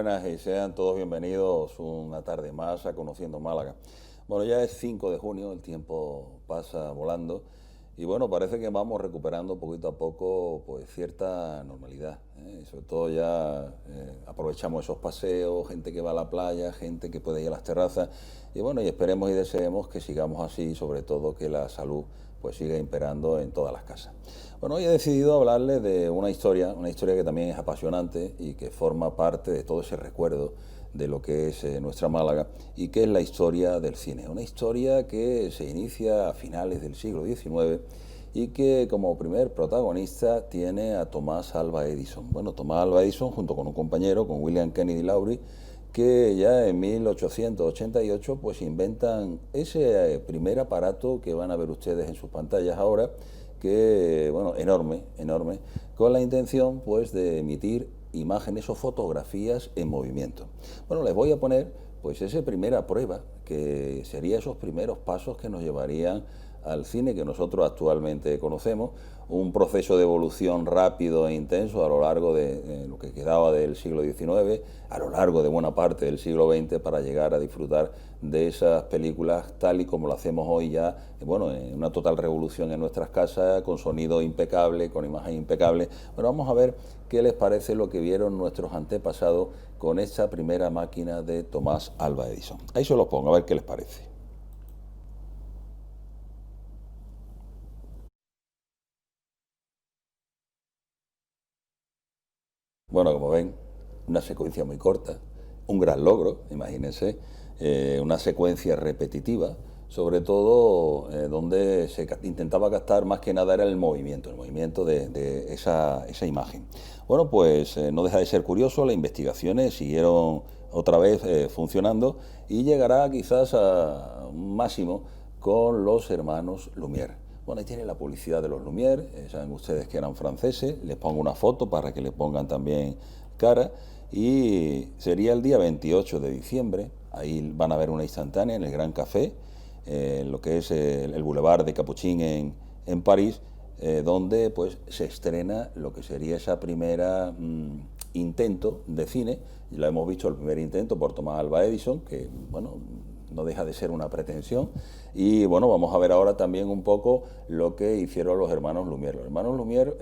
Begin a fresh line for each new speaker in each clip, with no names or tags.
buenas y sean todos bienvenidos una tarde más a Conociendo Málaga. Bueno, ya es 5 de junio, el tiempo pasa volando y bueno, parece que vamos recuperando poquito a poco pues cierta normalidad, ¿eh? Y sobre todo ya aprovechamos esos paseos, gente que va a la playa, gente que puede ir a las terrazas y bueno, y esperemos y deseemos que sigamos así, sobre todo que la salud pues siga imperando en todas las casas. Bueno, hoy he decidido hablarles de una historia que también es apasionante y que forma parte de todo ese recuerdo de lo que es nuestra Málaga y que es la historia del cine. Una historia que se inicia a finales del siglo XIX y que como primer protagonista tiene a Tomás Alva Edison. Bueno, Tomás Alva Edison junto con un compañero, con William Kennedy Lowry, que ya en 1888 pues inventan ese primer aparato que van a ver ustedes en sus pantallas ahora, que bueno, enorme, con la intención pues de emitir imágenes o fotografías en movimiento. Bueno, les voy a poner pues esa primera prueba, que sería esos primeros pasos que nos llevarían al cine que nosotros actualmente conocemos, un proceso de evolución rápido e intenso a lo largo de lo que quedaba del siglo XIX, a lo largo de buena parte del siglo XX, para llegar a disfrutar de esas películas tal y como lo hacemos hoy ya, bueno, en una total revolución en nuestras casas, con sonido impecable, con imagen impecable. Bueno, vamos a ver qué les parece lo que vieron nuestros antepasados con esa primera máquina de Tomás Alva Edison. Ahí se los pongo, a ver qué les parece. Bueno, como ven, una secuencia muy corta, un gran logro, imagínense, una secuencia repetitiva, sobre todo donde se intentaba captar más que nada era el movimiento de esa imagen. Bueno, pues no deja de ser curioso, las investigaciones siguieron otra vez funcionando y llegará quizás a un máximo con los hermanos Lumière. Bueno, ahí tiene la publicidad de los Lumière, saben ustedes que eran franceses, les pongo una foto para que le pongan también cara, y sería el día 28 de diciembre, ahí van a ver una instantánea en el Gran Café, lo que es el Boulevard de Capuchin en París, donde pues se estrena lo que sería esa primera intento de cine. Lo hemos visto, el primer intento por Tomás Alva Edison, que bueno, no deja de ser una pretensión. Y bueno, vamos a ver ahora también un poco lo que hicieron los hermanos Lumière. Los hermanos Lumière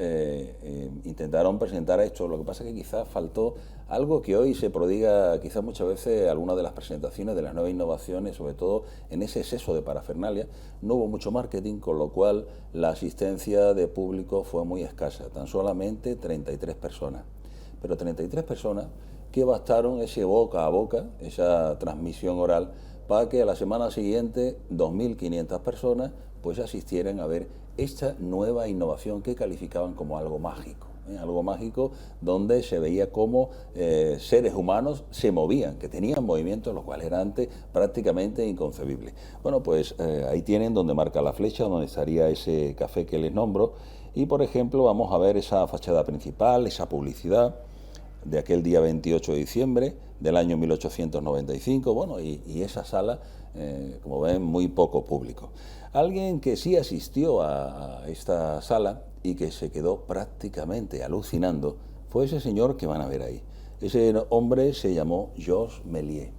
intentaron presentar esto, lo que pasa es que quizás faltó algo que hoy se prodiga quizás muchas veces algunas de las presentaciones de las nuevas innovaciones, sobre todo en ese exceso de parafernalia. No hubo mucho marketing, con lo cual la asistencia de público fue muy escasa, tan solamente 33 personas. Pero 33 personas que bastaron ese boca a boca, esa transmisión oral, para que a la semana siguiente 2.500 personas pues asistieran a ver esta nueva innovación que calificaban como algo mágico. Algo mágico donde se veía cómo seres humanos se movían, que tenían movimientos, los cuales eran antes prácticamente inconcebibles. Bueno, pues ahí tienen donde marca la flecha, donde estaría ese café que les nombro, y por ejemplo vamos a ver esa fachada principal, esa publicidad de aquel día 28 de diciembre del año 1895, bueno, y esa sala, como ven, muy poco público. Alguien que sí asistió a esta sala y que se quedó prácticamente alucinando fue ese señor que van a ver ahí. Ese hombre se llamó Georges Méliès.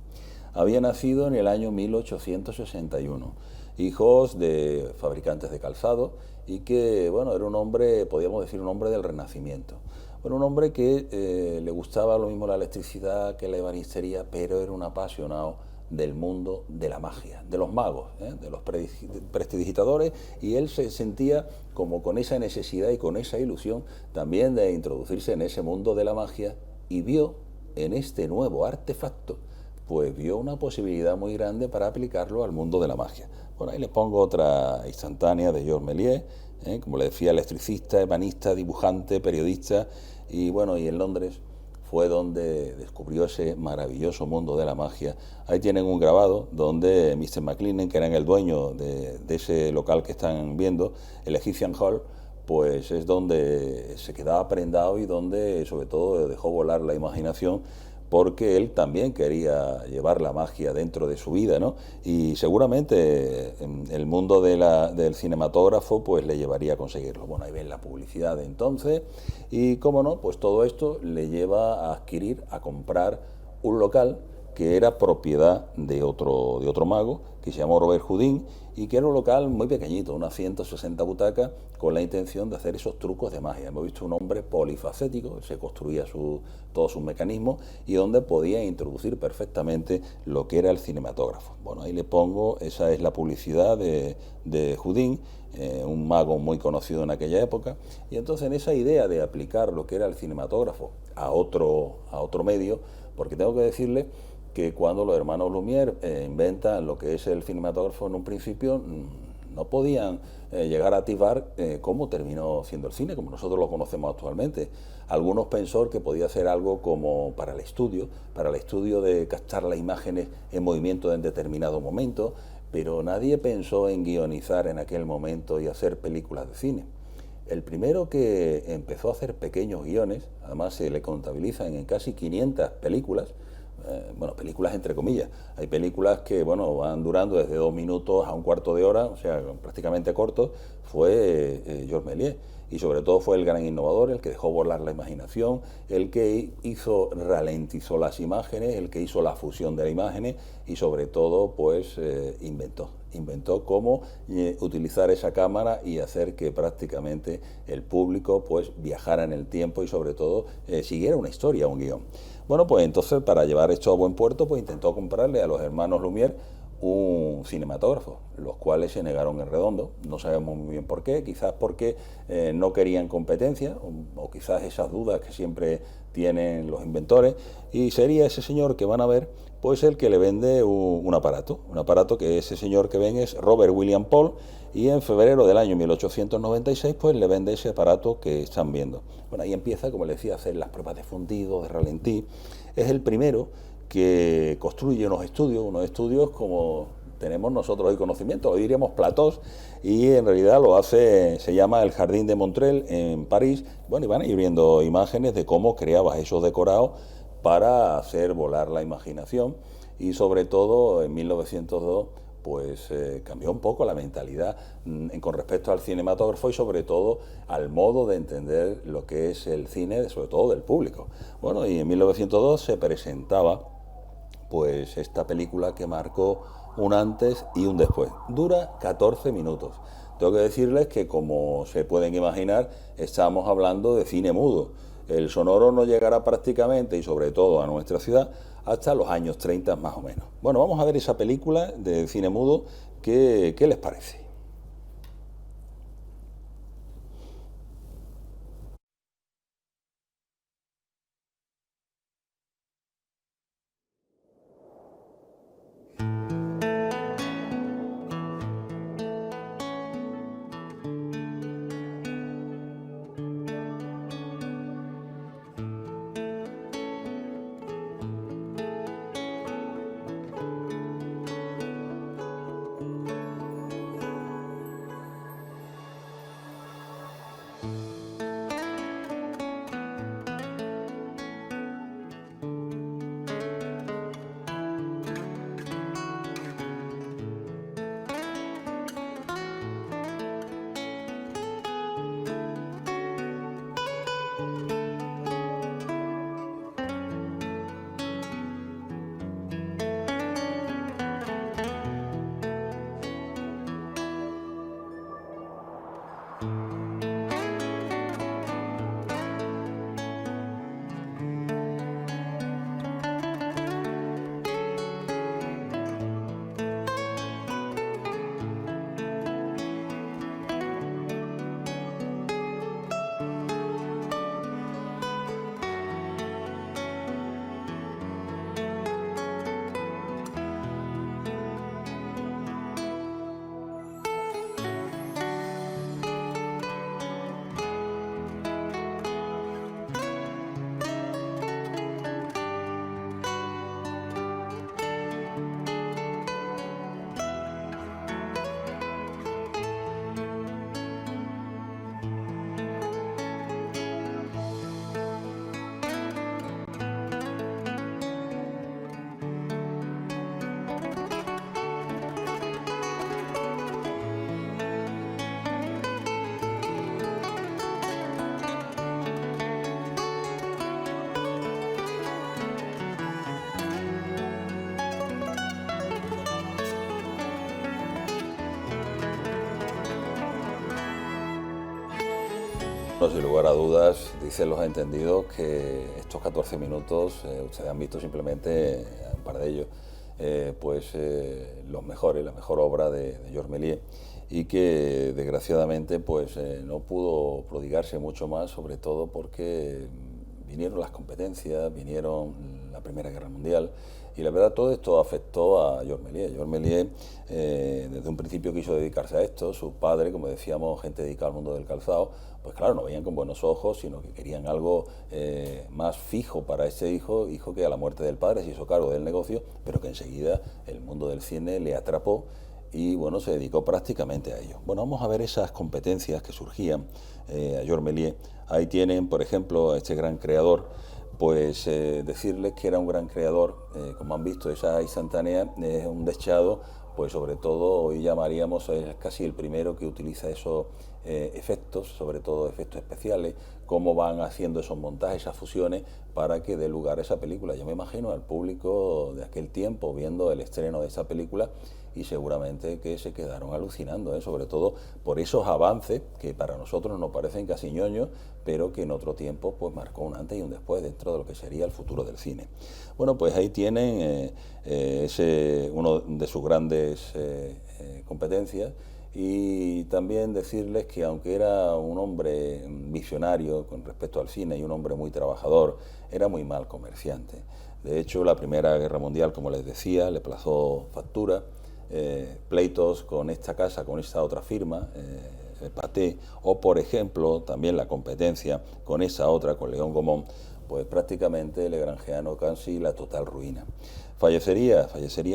Había nacido en el año 1861, hijos de fabricantes de calzado, y que, bueno, era un hombre, podríamos decir, un hombre del Renacimiento. Bueno, un hombre que le gustaba lo mismo la electricidad que la ebanistería, pero era un apasionado del mundo de la magia, de los magos, de los prestidigitadores, y él se sentía como con esa necesidad y con esa ilusión también de introducirse en ese mundo de la magia, y vio en este nuevo artefacto, pues vio una posibilidad muy grande para aplicarlo al mundo de la magia. Bueno, ahí les pongo otra instantánea de Georges Méliès, como le decía, electricista, ebanista, dibujante, periodista, y bueno, y en Londres fue donde descubrió ese maravilloso mundo de la magia. Ahí tienen un grabado donde Mr. McLean, que era el dueño de ese local que están viendo, el Egyptian Hall, pues es donde se quedaba prendado y donde sobre todo dejó volar la imaginación, porque él también quería llevar la magia dentro de su vida, ¿no? Y seguramente el mundo del cinematógrafo pues le llevaría a conseguirlo. Bueno, ahí ven la publicidad de entonces y, cómo no, pues todo esto le lleva a adquirir, a comprar un local que era propiedad de otro mago, que se llamó Robert Houdin, y que era un local muy pequeñito, unas 160 butacas, con la intención de hacer esos trucos de magia. Hemos visto un hombre polifacético, se construía todos sus mecanismos, y donde podía introducir perfectamente lo que era el cinematógrafo. Bueno, ahí le pongo, esa es la publicidad de Houdin, un mago muy conocido en aquella época, y entonces en esa idea de aplicar lo que era el cinematógrafo a otro medio, porque tengo que decirle que cuando los hermanos Lumière inventan lo que es el cinematógrafo, en un principio no podían llegar a atisbar cómo terminó siendo el cine, como nosotros lo conocemos actualmente. Algunos pensó que podía ser algo como para el estudio de captar las imágenes en movimiento en determinado momento, pero nadie pensó en guionizar en aquel momento y hacer películas de cine. El primero que empezó a hacer pequeños guiones, además se le contabilizan en casi 500 películas, bueno, películas entre comillas. Hay películas que, bueno, van durando desde 2 minutos a un cuarto de hora, o sea, prácticamente cortos, fue Georges Méliès. Y sobre todo fue el gran innovador, el que dejó volar la imaginación, el que ralentizó las imágenes, el que hizo la fusión de las imágenes y sobre todo, pues, inventó cómo utilizar esa cámara y hacer que prácticamente el público, pues, viajara en el tiempo y sobre todo siguiera una historia, un guión. Bueno, pues entonces, para llevar esto a buen puerto, pues intentó comprarle a los hermanos Lumière un cinematógrafo, los cuales se negaron en redondo. No sabemos muy bien por qué, quizás porque no querían competencia, o quizás esas dudas que siempre tienen los inventores, y sería ese señor que van a ver, pues el que le vende un aparato que ese señor que ven es Robert William Paul, y en febrero del año 1896 pues le vende ese aparato que están viendo. Bueno, ahí empieza, como les decía, a hacer las pruebas de fundido, de ralentí. Es el primero que construye unos estudios como tenemos nosotros hoy conocimiento, hoy diríamos platós, y en realidad lo hace, se llama el Jardín de Montreuil en París. Bueno, y van a ir viendo imágenes de cómo creaba esos decorados para hacer volar la imaginación, y sobre todo en 1902 pues cambió un poco la mentalidad con respecto al cinematógrafo y sobre todo al modo de entender lo que es el cine, sobre todo del público. Bueno, y en 1902 se presentaba pues esta película que marcó un antes y un después. Dura 14 minutos. Tengo que decirles que, como se pueden imaginar, estamos hablando de cine mudo. El sonoro no llegará prácticamente, y sobre todo a nuestra ciudad, hasta los años 30 más o menos. Bueno, vamos a ver esa película de cine mudo. ¿Qué les parece? No, sin lugar a dudas, dicen los entendidos que estos 14 minutos, ustedes han visto simplemente un par de ellos, los mejores, la mejor obra de Georges Méliès, y que desgraciadamente no pudo prodigarse mucho más, sobre todo porque vinieron las competencias, vinieron la Primera Guerra Mundial, y la verdad todo esto afectó a Georges Méliès. Georges Méliès desde un principio quiso dedicarse a esto. Su padre, como decíamos, gente dedicada al mundo del calzado, pues claro, no veían con buenos ojos, sino que querían algo más fijo para ese hijo que a la muerte del padre se hizo cargo del negocio, pero que enseguida el mundo del cine le atrapó y bueno, se dedicó prácticamente a ello. Bueno, vamos a ver esas competencias que surgían a Georges Méliès. Ahí tienen, por ejemplo, a este gran creador. Decirles que era un gran creador, como han visto, esa instantánea es un deschado, pues sobre todo hoy llamaríamos, es casi el primero que utiliza esos efectos, sobre todo efectos especiales, cómo van haciendo esos montajes, esas fusiones, para que dé lugar a esa película. Yo me imagino al público de aquel tiempo viendo el estreno de esa película y seguramente que se quedaron alucinando, sobre todo por esos avances que para nosotros nos parecen casi ñoños, pero que en otro tiempo pues marcó un antes y un después dentro de lo que sería el futuro del cine. Bueno, pues ahí tienen uno de sus grandes competencias. Y también decirles que aunque era un hombre visionario con respecto al cine y un hombre muy trabajador, era muy mal comerciante. De hecho, la Primera Guerra Mundial, como les decía, le plazó factura, pleitos con esta casa, con esta otra firma, Pathé, o por ejemplo, también la competencia con esa otra, con León Gaumont, pues prácticamente le granjearon casi la total ruina. Fallecería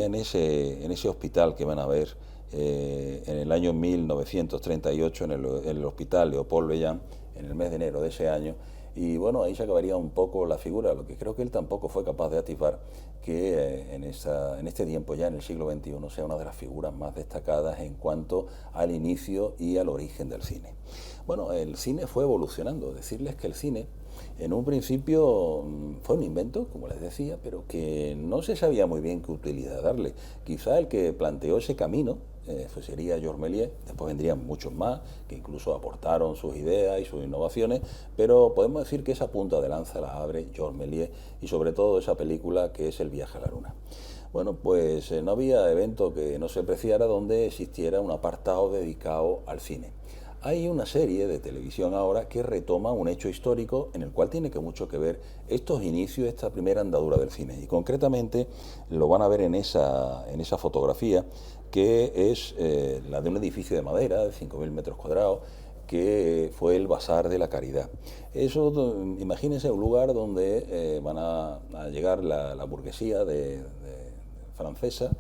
en ese hospital que van a ver en el año 1938 en el hospital Leopold Bellan, en el mes de enero de ese año, y bueno, ahí se acabaría un poco la figura, lo que creo que él tampoco fue capaz de atisbar, que en este tiempo ya, en el siglo XXI, sea una de las figuras más destacadas en cuanto al inicio y al origen del cine. Bueno, el cine fue evolucionando, decirles que el cine en un principio fue un invento, como les decía, pero que no se sabía muy bien qué utilidad darle. Quizá el que planteó ese camino sería Georges Méliès, después vendrían muchos más, que incluso aportaron sus ideas y sus innovaciones, pero podemos decir que esa punta de lanza la abre Georges Méliès y sobre todo esa película que es El viaje a la luna. Bueno, pues no había evento que no se apreciara donde existiera un apartado dedicado al cine. Hay una serie de televisión ahora que retoma un hecho histórico en el cual tiene mucho que ver estos inicios, esta primera andadura del cine. Y concretamente lo van a ver en esa fotografía, que es la de un edificio de madera de 5.000 metros cuadrados, que fue el Bazar de la Caridad. Eso, imagínense un lugar donde van a llegar la burguesía francesa,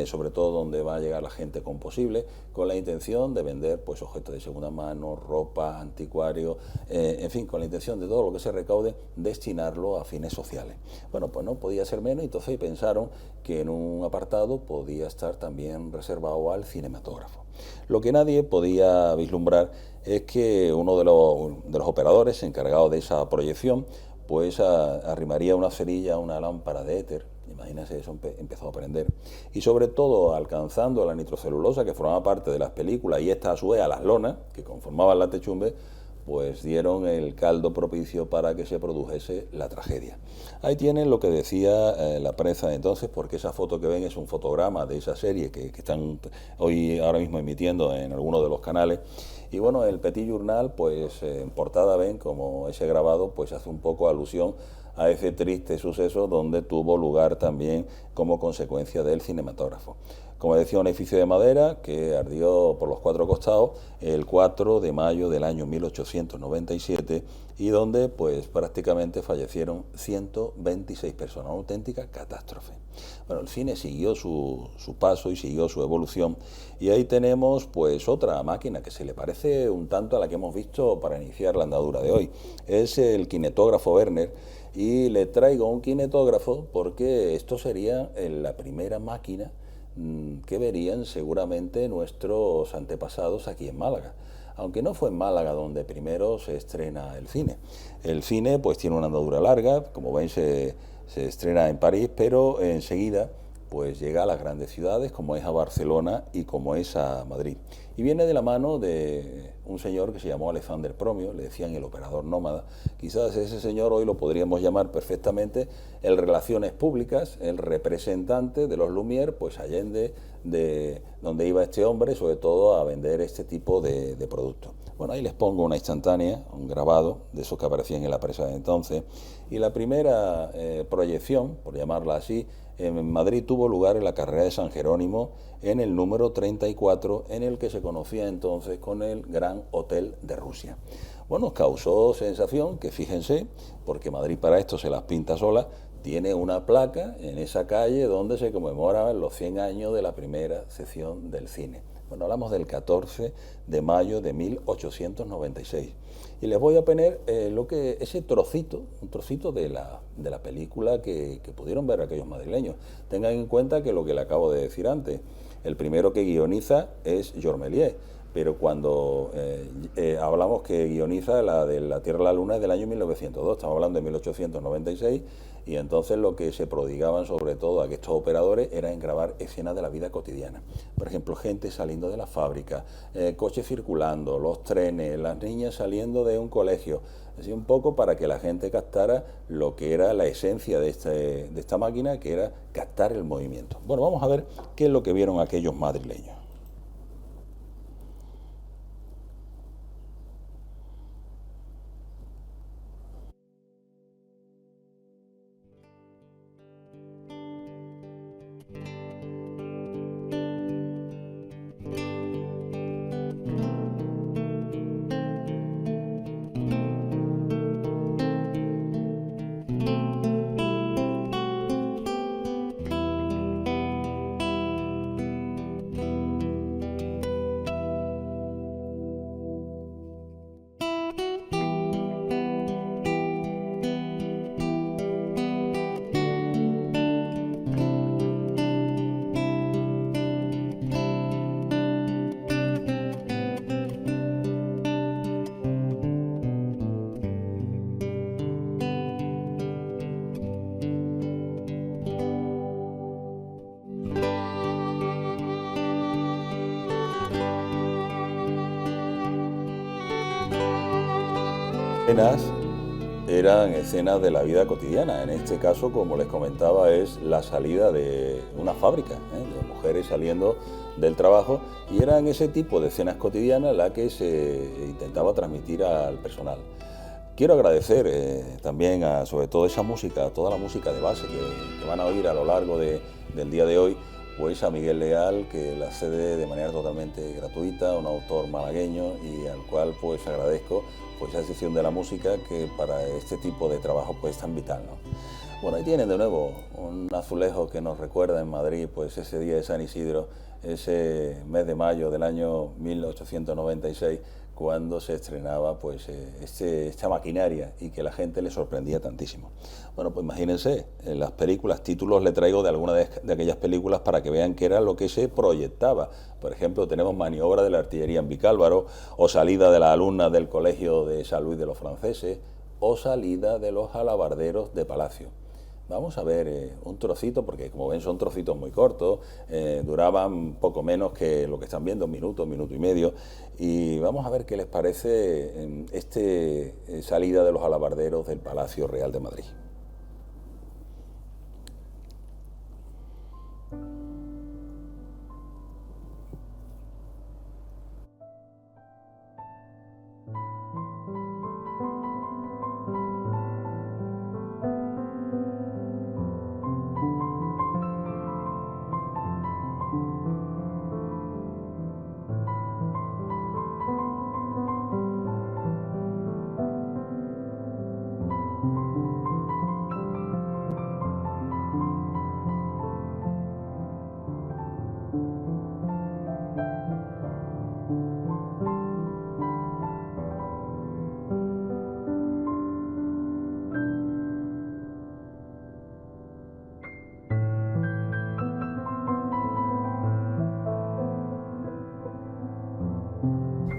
sobre todo donde va a llegar la gente con posible, con la intención de vender pues objetos de segunda mano, ropa, anticuarios, en fin, con la intención de todo lo que se recaude destinarlo a fines sociales. Bueno, pues no podía ser menos, entonces pensaron que en un apartado podía estar también reservado al cinematógrafo. Lo que nadie podía vislumbrar es que uno de los operadores encargados de esa proyección pues arrimaría una cerilla a una lámpara de éter. Imagínense, eso empezó a aprender. Y sobre todo, alcanzando la nitrocelulosa que formaba parte de las películas y esta a su vez a las lonas que conformaban la techumbre, pues dieron el caldo propicio para que se produjese la tragedia. Ahí tienen lo que decía la prensa de entonces, porque esa foto que ven es un fotograma de esa serie que están ahora mismo emitiendo en algunos de los canales. Y bueno, el Petit Journal, pues en portada ven como ese grabado pues hace un poco alusión a ese triste suceso donde tuvo lugar también como consecuencia del cinematógrafo. Como decía, un edificio de madera que ardió por los cuatro costados el 4 de mayo del año 1897 y donde pues prácticamente fallecieron 126 personas, una auténtica catástrofe. Bueno, el cine siguió su paso y siguió su evolución y ahí tenemos pues otra máquina que se le parece un tanto a la que hemos visto para iniciar la andadura de hoy. Es el kinetógrafo Werner y le traigo un kinetógrafo porque esto sería la primera máquina que verían seguramente nuestros antepasados aquí en Málaga. Aunque no fue en Málaga donde primero se estrena el cine. El cine pues tiene una andadura larga, como ven se estrena en París, pero enseguida pues llega a las grandes ciudades como es a Barcelona y como es a Madrid. Y viene de la mano de un señor que se llamó Alexander Promio, le decían el operador nómada. Quizás ese señor hoy lo podríamos llamar perfectamente el Relaciones Públicas, el representante de los Lumière, pues allende de donde iba este hombre, sobre todo a vender este tipo de productos. Bueno, ahí les pongo una instantánea, un grabado de esos que aparecían en la prensa de entonces. Y la primera proyección, por llamarla así, en Madrid tuvo lugar en la carrera de San Jerónimo, en el número 34, en el que se conocía entonces con el Gran Hotel de Rusia. Bueno, causó sensación, que fíjense, porque Madrid para esto se las pinta sola, tiene una placa en esa calle donde se conmemoraban los 100 años de la primera sesión del cine. Bueno, hablamos del 14 de mayo de 1896. Y les voy a poner ese trocito, un trocito de la película que pudieron ver aquellos madrileños. Tengan en cuenta que lo que le acabo de decir antes, el primero que guioniza es Georges Méliès, pero cuando hablamos que guioniza la de La Tierra y la Luna es del año 1902, estamos hablando de 1896, y entonces lo que se prodigaban sobre todo a estos operadores era en grabar escenas de la vida cotidiana. Por ejemplo, gente saliendo de la fábrica, coches circulando, los trenes, las niñas saliendo de un colegio, así un poco para que la gente captara lo que era la esencia de esta máquina, que era captar el movimiento. Bueno, vamos a ver qué es lo que vieron aquellos madrileños. Eran escenas de la vida cotidiana. En este caso, como les comentaba, es la salida de una fábrica, de mujeres saliendo del trabajo, y eran ese tipo de escenas cotidianas la que se intentaba transmitir al personal. Quiero agradecer también sobre todo esa música, toda la música de base que van a oír a lo largo del día de hoy, pues a Miguel Leal, que la cede de manera totalmente gratuita, un autor malagueño, y al cual pues agradezco pues esa sección de la música que para este tipo de trabajo pues tan vital, ¿no? Bueno, ahí tienen de nuevo un azulejo que nos recuerda en Madrid pues ese día de San Isidro, ese mes de mayo del año 1896, cuando se estrenaba pues esta maquinaria y que la gente le sorprendía tantísimo. Bueno, pues imagínense, en las películas, títulos le traigo de alguna de aquellas películas para que vean qué era lo que se proyectaba. Por ejemplo, tenemos Maniobra de la artillería en Vicálvaro, o Salida de las alumnas del Colegio de San Luis de los Franceses, o Salida de los alabarderos de Palacio. Vamos a ver un trocito, porque como ven son trocitos muy cortos, duraban poco menos que lo que están viendo, un minuto y medio, y vamos a ver qué les parece Salida de los alabarderos del Palacio Real de Madrid.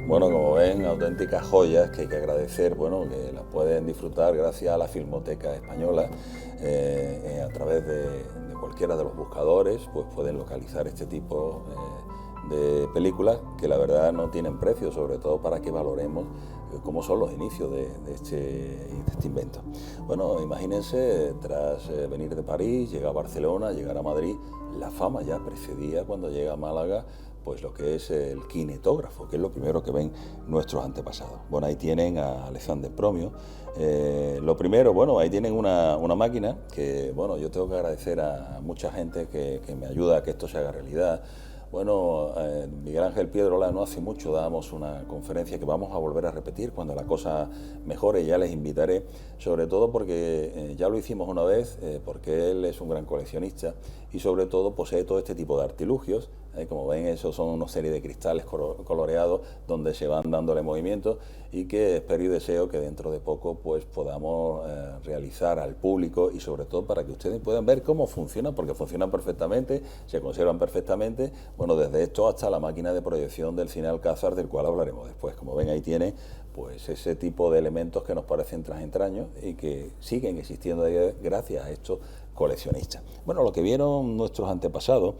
Bueno, como ven, auténticas joyas que hay que agradecer, bueno, que las pueden disfrutar gracias a la Filmoteca Española a través de cualquiera de los buscadores pues pueden localizar este tipo de películas que la verdad no tienen precio, sobre todo para que valoremos cómo son los inicios de este invento. Bueno, imagínense, tras venir de París, llegar a Barcelona, llegar a Madrid, la fama ya precedía cuando llega a Málaga pues lo que es el kinetógrafo, que es lo primero que ven nuestros antepasados. Bueno, ahí tienen a Alexandre Promio. Lo primero, bueno, ahí tienen una máquina que, bueno, yo tengo que agradecer a mucha gente que me ayuda a que esto se haga realidad. Bueno, Miguel Ángel Piedrola, no hace mucho dábamos una conferencia que vamos a volver a repetir cuando la cosa mejore, ya les invitaré, sobre todo porque ya lo hicimos una vez, porque él es un gran coleccionista y sobre todo posee todo este tipo de artilugios. Como ven, esos son una serie de cristales coloreados donde se van dándole movimiento y que espero y deseo que dentro de poco pues podamos realizar al público y sobre todo para que ustedes puedan ver cómo funcionan, porque funcionan perfectamente, se conservan perfectamente, bueno, desde esto hasta la máquina de proyección del cine Alcázar, del cual hablaremos después. Como ven, ahí tiene pues ese tipo de elementos que nos parecen tras entraños y que siguen existiendo gracias a estos coleccionistas. Bueno, lo que vieron nuestros antepasados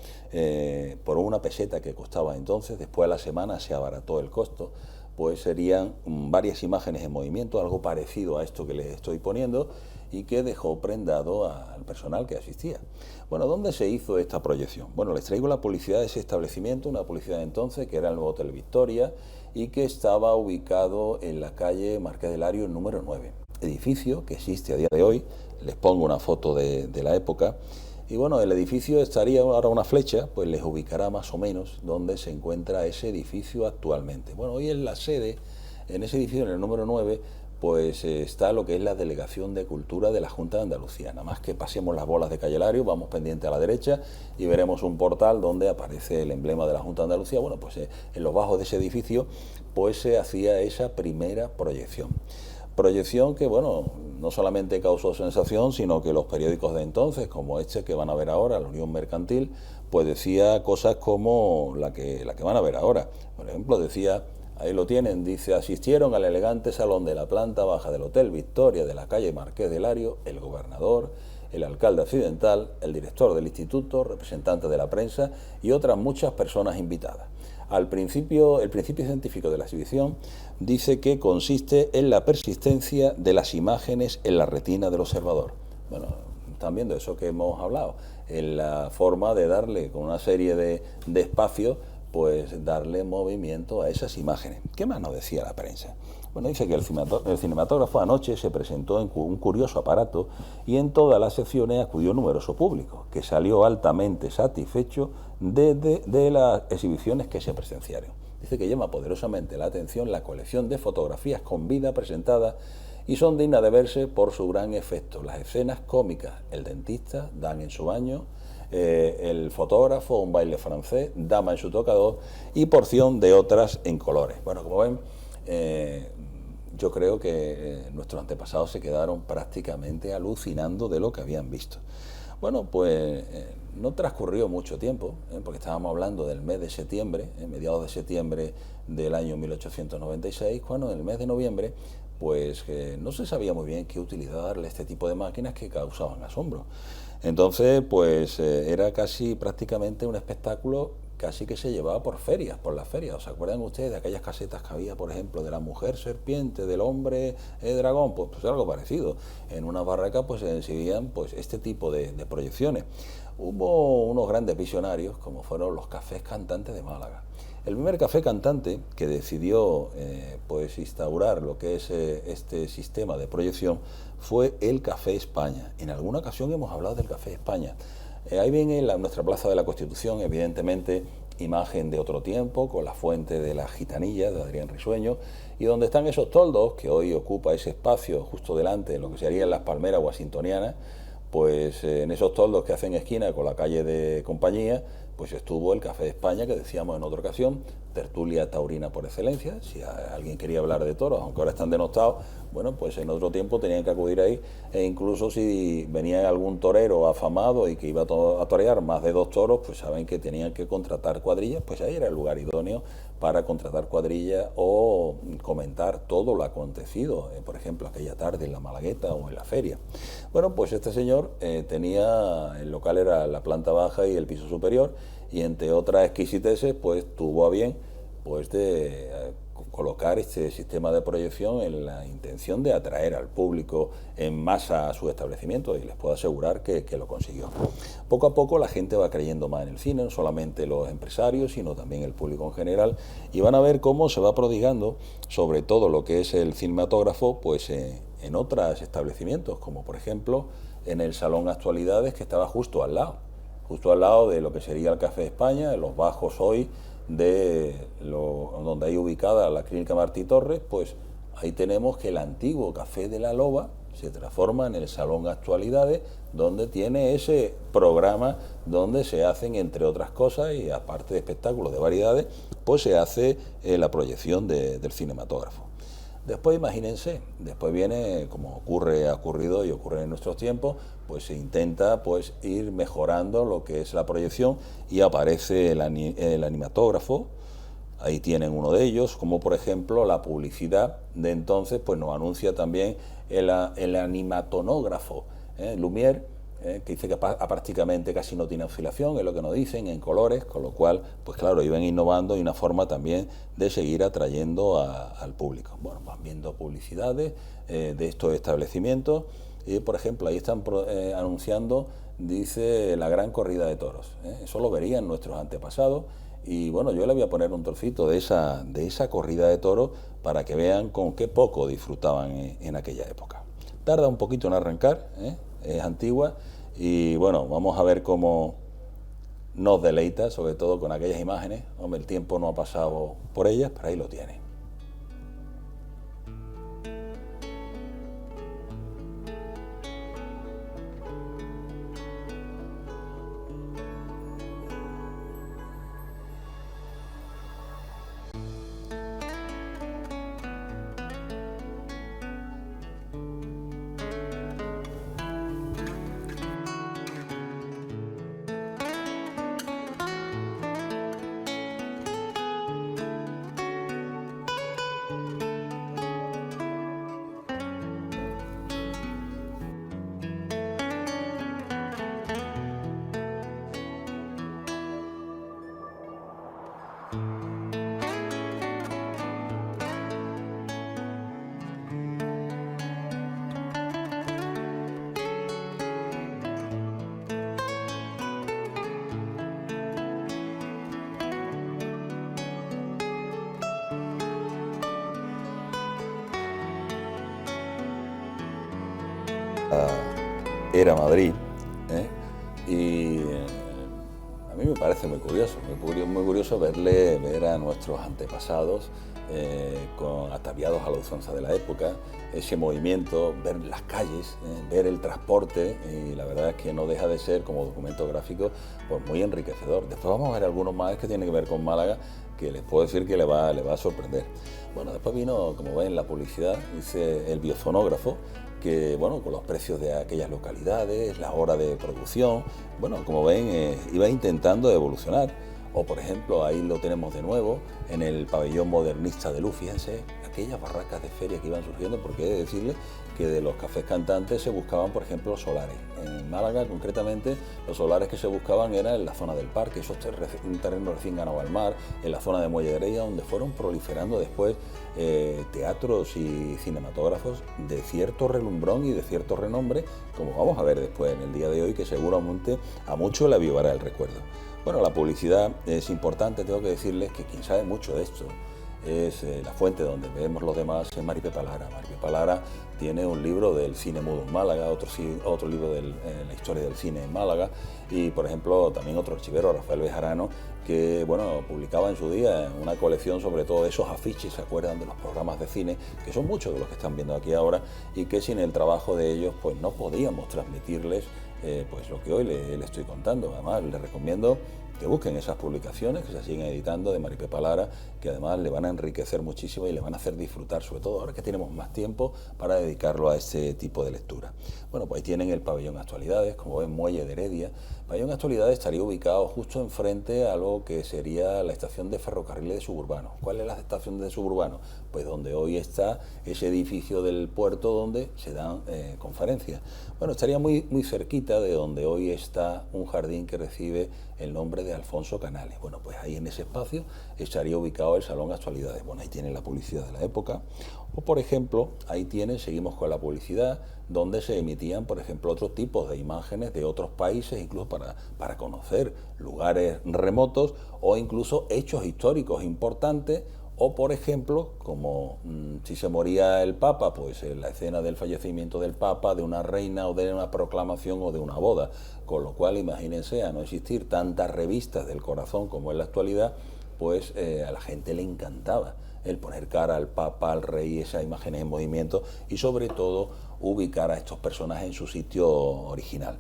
por una peseta que costaba entonces, después de la semana se abarató el costo, pues serían varias imágenes en movimiento, algo parecido a esto que les estoy poniendo y que dejó prendado al personal que asistía. Bueno, ¿dónde se hizo esta proyección? Bueno, les traigo la publicidad de ese establecimiento, una publicidad de entonces que era el Nuevo Hotel Victoria y que estaba ubicado en la calle Marqués de Lario número 9, edificio que existe a día de hoy. Les pongo una foto de la época y bueno, el edificio estaría ahora una flecha, pues les ubicará más o menos donde se encuentra ese edificio actualmente. Bueno, hoy en la sede, en ese edificio, en el número 9, pues está lo que es la Delegación de Cultura de la Junta de Andalucía. Nada más que pasemos las bolas de Calle Lario, vamos pendiente a la derecha y veremos un portal donde aparece el emblema de la Junta de Andalucía. Bueno, pues en los bajos de ese edificio pues se hacía esa primera proyección. Proyección que, bueno, no solamente causó sensación, sino que los periódicos de entonces, como este que van a ver ahora, la Unión Mercantil, pues decía cosas como la que van a ver ahora. Por ejemplo, decía, ahí lo tienen, dice, asistieron al elegante salón de la planta baja del Hotel Victoria de la calle Marqués de Lario, el gobernador, el alcalde accidental, el director del instituto, representantes de la prensa y otras muchas personas invitadas. El principio científico de la exhibición dice que consiste en la persistencia de las imágenes en la retina del observador. Bueno, están viendo eso que hemos hablado, en la forma de darle con una serie de espacios, pues darle movimiento a esas imágenes. ¿Qué más nos decía la prensa? Bueno, dice que el cinematógrafo anoche se presentó en un curioso aparato y en todas las secciones acudió numeroso público, que salió altamente satisfecho de las exhibiciones que se presenciaron. Dice que llama poderosamente la atención la colección de fotografías con vida presentadas y son dignas de verse por su gran efecto. Las escenas cómicas, el dentista, Dan en su baño, el fotógrafo, un baile francés, Dama en su tocador y porción de otras en colores. Bueno, como ven, yo creo que nuestros antepasados se quedaron prácticamente alucinando de lo que habían visto. Bueno, pues no transcurrió mucho tiempo, porque estábamos hablando del mes de septiembre, mediados de septiembre del año 1896, cuando en el mes de noviembre, pues no se sabía muy bien qué utilidad darle a este tipo de máquinas que causaban asombro. Entonces, pues era casi prácticamente un espectáculo casi que se llevaba por ferias, por las ferias. ¿Os acuerdan ustedes de aquellas casetas que había, por ejemplo, de la mujer serpiente, del hombre dragón? Pues algo parecido. En una barraca pues se exhibían pues este tipo de proyecciones. Hubo unos grandes visionarios como fueron los cafés cantantes de Málaga. El primer café cantante que decidió pues instaurar lo que es este sistema de proyección fue el Café España. En alguna ocasión hemos hablado del Café España. Ahí viene nuestra Plaza de la Constitución, evidentemente imagen de otro tiempo, con la fuente de la gitanilla de Adrián Risueño, y donde están esos toldos, que hoy ocupa ese espacio justo delante de lo que serían las palmeras washingtonianas, pues en esos toldos que hacen esquina con la calle de Compañía, pues estuvo el Café de España, que decíamos en otra ocasión, tertulia taurina por excelencia. Si alguien quería hablar de toros, aunque ahora están denostados, bueno, pues en otro tiempo tenían que acudir ahí, e incluso si venía algún torero afamado y que iba a torear más de 2 toros, pues saben que tenían que contratar cuadrillas, pues ahí era el lugar idóneo para contratar cuadrillas o comentar todo lo acontecido, por ejemplo, aquella tarde en la Malagueta o en la feria. Bueno, pues este señor tenía, el local era la planta baja y el piso superior, y entre otras exquisiteces, pues tuvo a bien pues de colocar este sistema de proyección en la intención de atraer al público en masa a su establecimiento, y les puedo asegurar que lo consiguió. Poco a poco la gente va creyendo más en el cine, no solamente los empresarios, sino también el público en general, y van a ver cómo se va prodigando, sobre todo lo que es el cinematógrafo, pues en otros establecimientos, como por ejemplo en el Salón Actualidades, que estaba justo al lado de lo que sería el Café de España, en los bajos hoy donde hay ubicada la Clínica Martí Torres. Pues ahí tenemos que el antiguo Café de la Loba se transforma en el Salón Actualidades, donde tiene ese programa donde se hacen, entre otras cosas, y aparte de espectáculos de variedades, pues se hace la proyección del cinematógrafo. Después, imagínense, después viene, como ha ocurrido y ocurre en nuestros tiempos, pues se intenta pues ir mejorando lo que es la proyección, y aparece el animatógrafo. Ahí tienen uno de ellos, como por ejemplo la publicidad de entonces, pues nos anuncia también el animatonógrafo, Lumière, que dice que prácticamente casi no tiene oscilación, es lo que nos dicen, en colores, con lo cual, pues claro, iban innovando, y una forma también de seguir atrayendo al público. Bueno, van viendo publicidades de estos establecimientos, y por ejemplo ahí están anunciando, dice, la gran corrida de toros. Eso lo verían nuestros antepasados, y bueno, yo le voy a poner un trocito de esa corrida de toros para que vean con qué poco disfrutaban en aquella época. Tarda un poquito en arrancar, es antigua, y bueno, vamos a ver cómo nos deleita, sobre todo con aquellas imágenes. Hombre, el tiempo no ha pasado por ellas, pero ahí lo tiene. Era Madrid, y a mí me parece muy curioso, muy curioso ver a nuestros antepasados ataviados a la usanza de la época, ese movimiento, ver las calles, ver el transporte, y la verdad es que no deja de ser, como documento gráfico, pues muy enriquecedor. Después vamos a ver algunos más que tienen que ver con Málaga, que les puedo decir que le va a sorprender. Bueno, después vino, como ven, la publicidad, dice el biofonógrafo, que bueno, con los precios de aquellas localidades, la hora de producción, bueno, como ven, iba intentando evolucionar. O por ejemplo, ahí lo tenemos de nuevo, en el pabellón modernista de Luz, fíjense, aquellas barracas de feria que iban surgiendo, porque he de decirles que de los cafés cantantes se buscaban, por ejemplo, solares. En Málaga, concretamente, los solares que se buscaban eran en la zona del parque, esos terrenos recién ganados al mar, en la zona de Muelle de Greya, donde fueron proliferando después teatros y cinematógrafos de cierto relumbrón y de cierto renombre, como vamos a ver después en el día de hoy, que seguramente a muchos le avivará el recuerdo. Bueno, la publicidad es importante, tengo que decirles que quien sabe mucho de esto es la fuente donde vemos los demás, es Maripepa Lara. Maripepa Lara tiene un libro del cine mudo en Málaga, otro libro de la historia del cine en Málaga, y por ejemplo también otro archivero, Rafael Bejarano, que bueno, publicaba en su día una colección sobre todo de esos afiches, ¿se acuerdan?, de los programas de cine, que son muchos de los que están viendo aquí ahora, y que sin el trabajo de ellos pues no podíamos transmitirles pues lo que hoy le estoy contando. Además, les recomiendo que busquen esas publicaciones que se siguen editando de Mari Pepa Lara, que además le van a enriquecer muchísimo y le van a hacer disfrutar, sobre todo ahora que tenemos más tiempo para dedicarlo a este tipo de lectura. Bueno, pues ahí tienen el pabellón Actualidades, como ven, Muelle de Heredia. El pabellón Actualidades estaría ubicado justo enfrente a lo que sería la estación de ferrocarriles de Suburbanos. ¿Cuál es la estación de Suburbanos? Pues donde hoy está ese edificio del puerto donde se dan conferencias. Bueno, estaría muy cerquita de donde hoy está un jardín que recibe el nombre de Alfonso Canales. Bueno, pues ahí en ese espacio estaría ubicado el Salón Actualidades. Bueno, ahí tienen la publicidad de la época. O, por ejemplo, ahí tienen, seguimos con la publicidad, donde se emitían, por ejemplo, otros tipos de imágenes de otros países, incluso para conocer lugares remotos o incluso hechos históricos importantes. O, por ejemplo, como si se moría el Papa, pues la escena del fallecimiento del Papa, de una reina o de una proclamación o de una boda. Con lo cual, imagínense, a no existir tantas revistas del corazón como en la actualidad, pues a la gente le encantaba el poner cara al Papa, al Rey, esas imágenes en movimiento y sobre todo ubicar a estos personajes en su sitio original.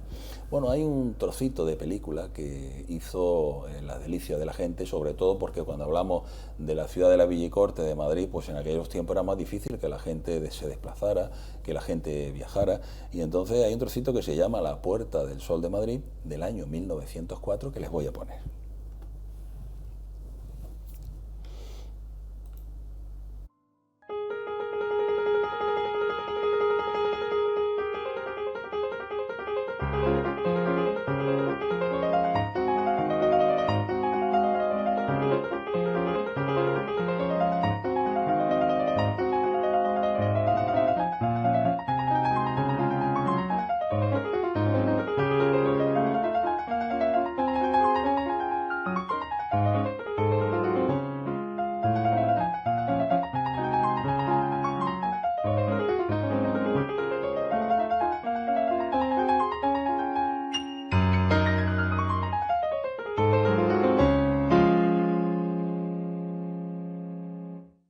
Bueno, hay un trocito de película que hizo la delicia de la gente, sobre todo porque cuando hablamos de la ciudad de la Villa y Corte de Madrid, pues en aquellos tiempos era más difícil que la gente se desplazara, que la gente viajara, y entonces hay un trocito que se llama La Puerta del Sol de Madrid, del año 1904, que les voy a poner.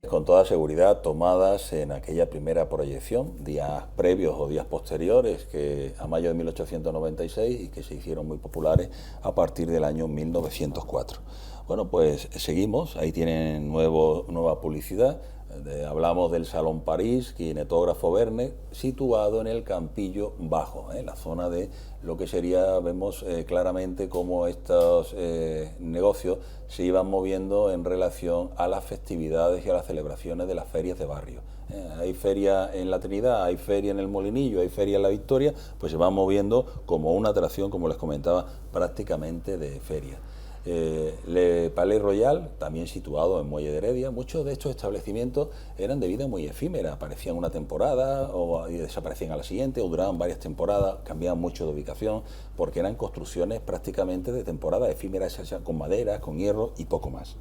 Con toda seguridad tomadas en aquella primera proyección, días previos o días posteriores que a mayo de 1896 y que se hicieron muy populares a partir del año 1904. Bueno, pues seguimos, ahí tienen nueva publicidad. Hablamos del Salón París, Kinetógrafo Verne, situado en el Campillo Bajo, la zona de lo que sería, vemos claramente cómo estos negocios se iban moviendo en relación a las festividades y a las celebraciones de las ferias de barrio. Hay feria en la Trinidad, hay feria en el Molinillo, hay feria en la Victoria, pues se van moviendo como una atracción, como les comentaba, prácticamente de feria. Le Palais Royal, también situado en Muelle de Heredia. Muchos de estos establecimientos eran de vida muy efímera, aparecían una temporada y desaparecían a la siguiente, o duraban varias temporadas, cambiaban mucho de ubicación, porque eran construcciones prácticamente de temporada, efímeras, con madera, con hierro y poco más.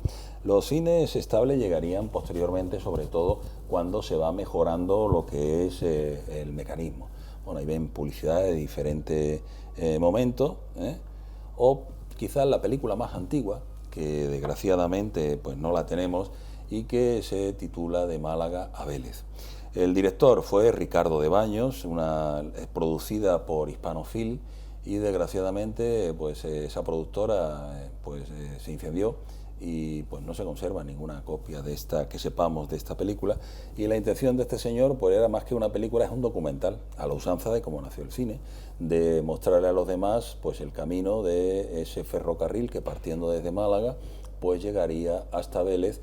Los cines estables llegarían posteriormente, sobre todo cuando se va mejorando lo que es el mecanismo. Bueno, ahí ven publicidad de diferentes momentos, o quizás la película más antigua, que desgraciadamente pues no la tenemos, y que se titula De Málaga a Vélez. El director fue Ricardo de Baños, producida por Hispanofil, y desgraciadamente pues esa productora se incendió y pues no se conserva ninguna copia de esta que sepamos de esta película, y la intención de este señor pues era más que una película, es un documental a la usanza de cómo nació el cine, de mostrarle a los demás pues el camino de ese ferrocarril que partiendo desde Málaga pues llegaría hasta Vélez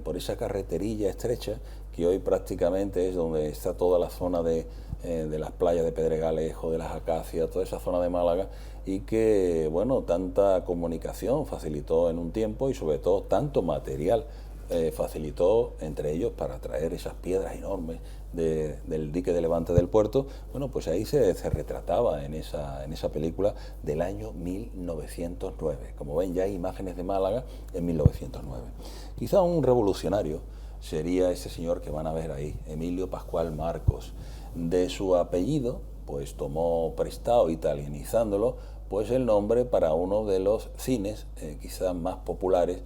por esa carreterilla estrecha que hoy prácticamente es donde está toda la zona de las playas de Pedregalejo, de las Acacias, toda esa zona de Málaga, y que, bueno, tanta comunicación facilitó en un tiempo y sobre todo tanto material facilitó, entre ellos para traer esas piedras enormes del dique de levante del puerto. Bueno, pues ahí se retrataba en esa película del año 1909. Como ven, ya hay imágenes de Málaga en 1909. Quizá un revolucionario sería ese señor que van a ver ahí, Emilio Pascual Marcos. De su apellido, pues tomó prestado, italianizándolo, pues el nombre para uno de los cines quizás más populares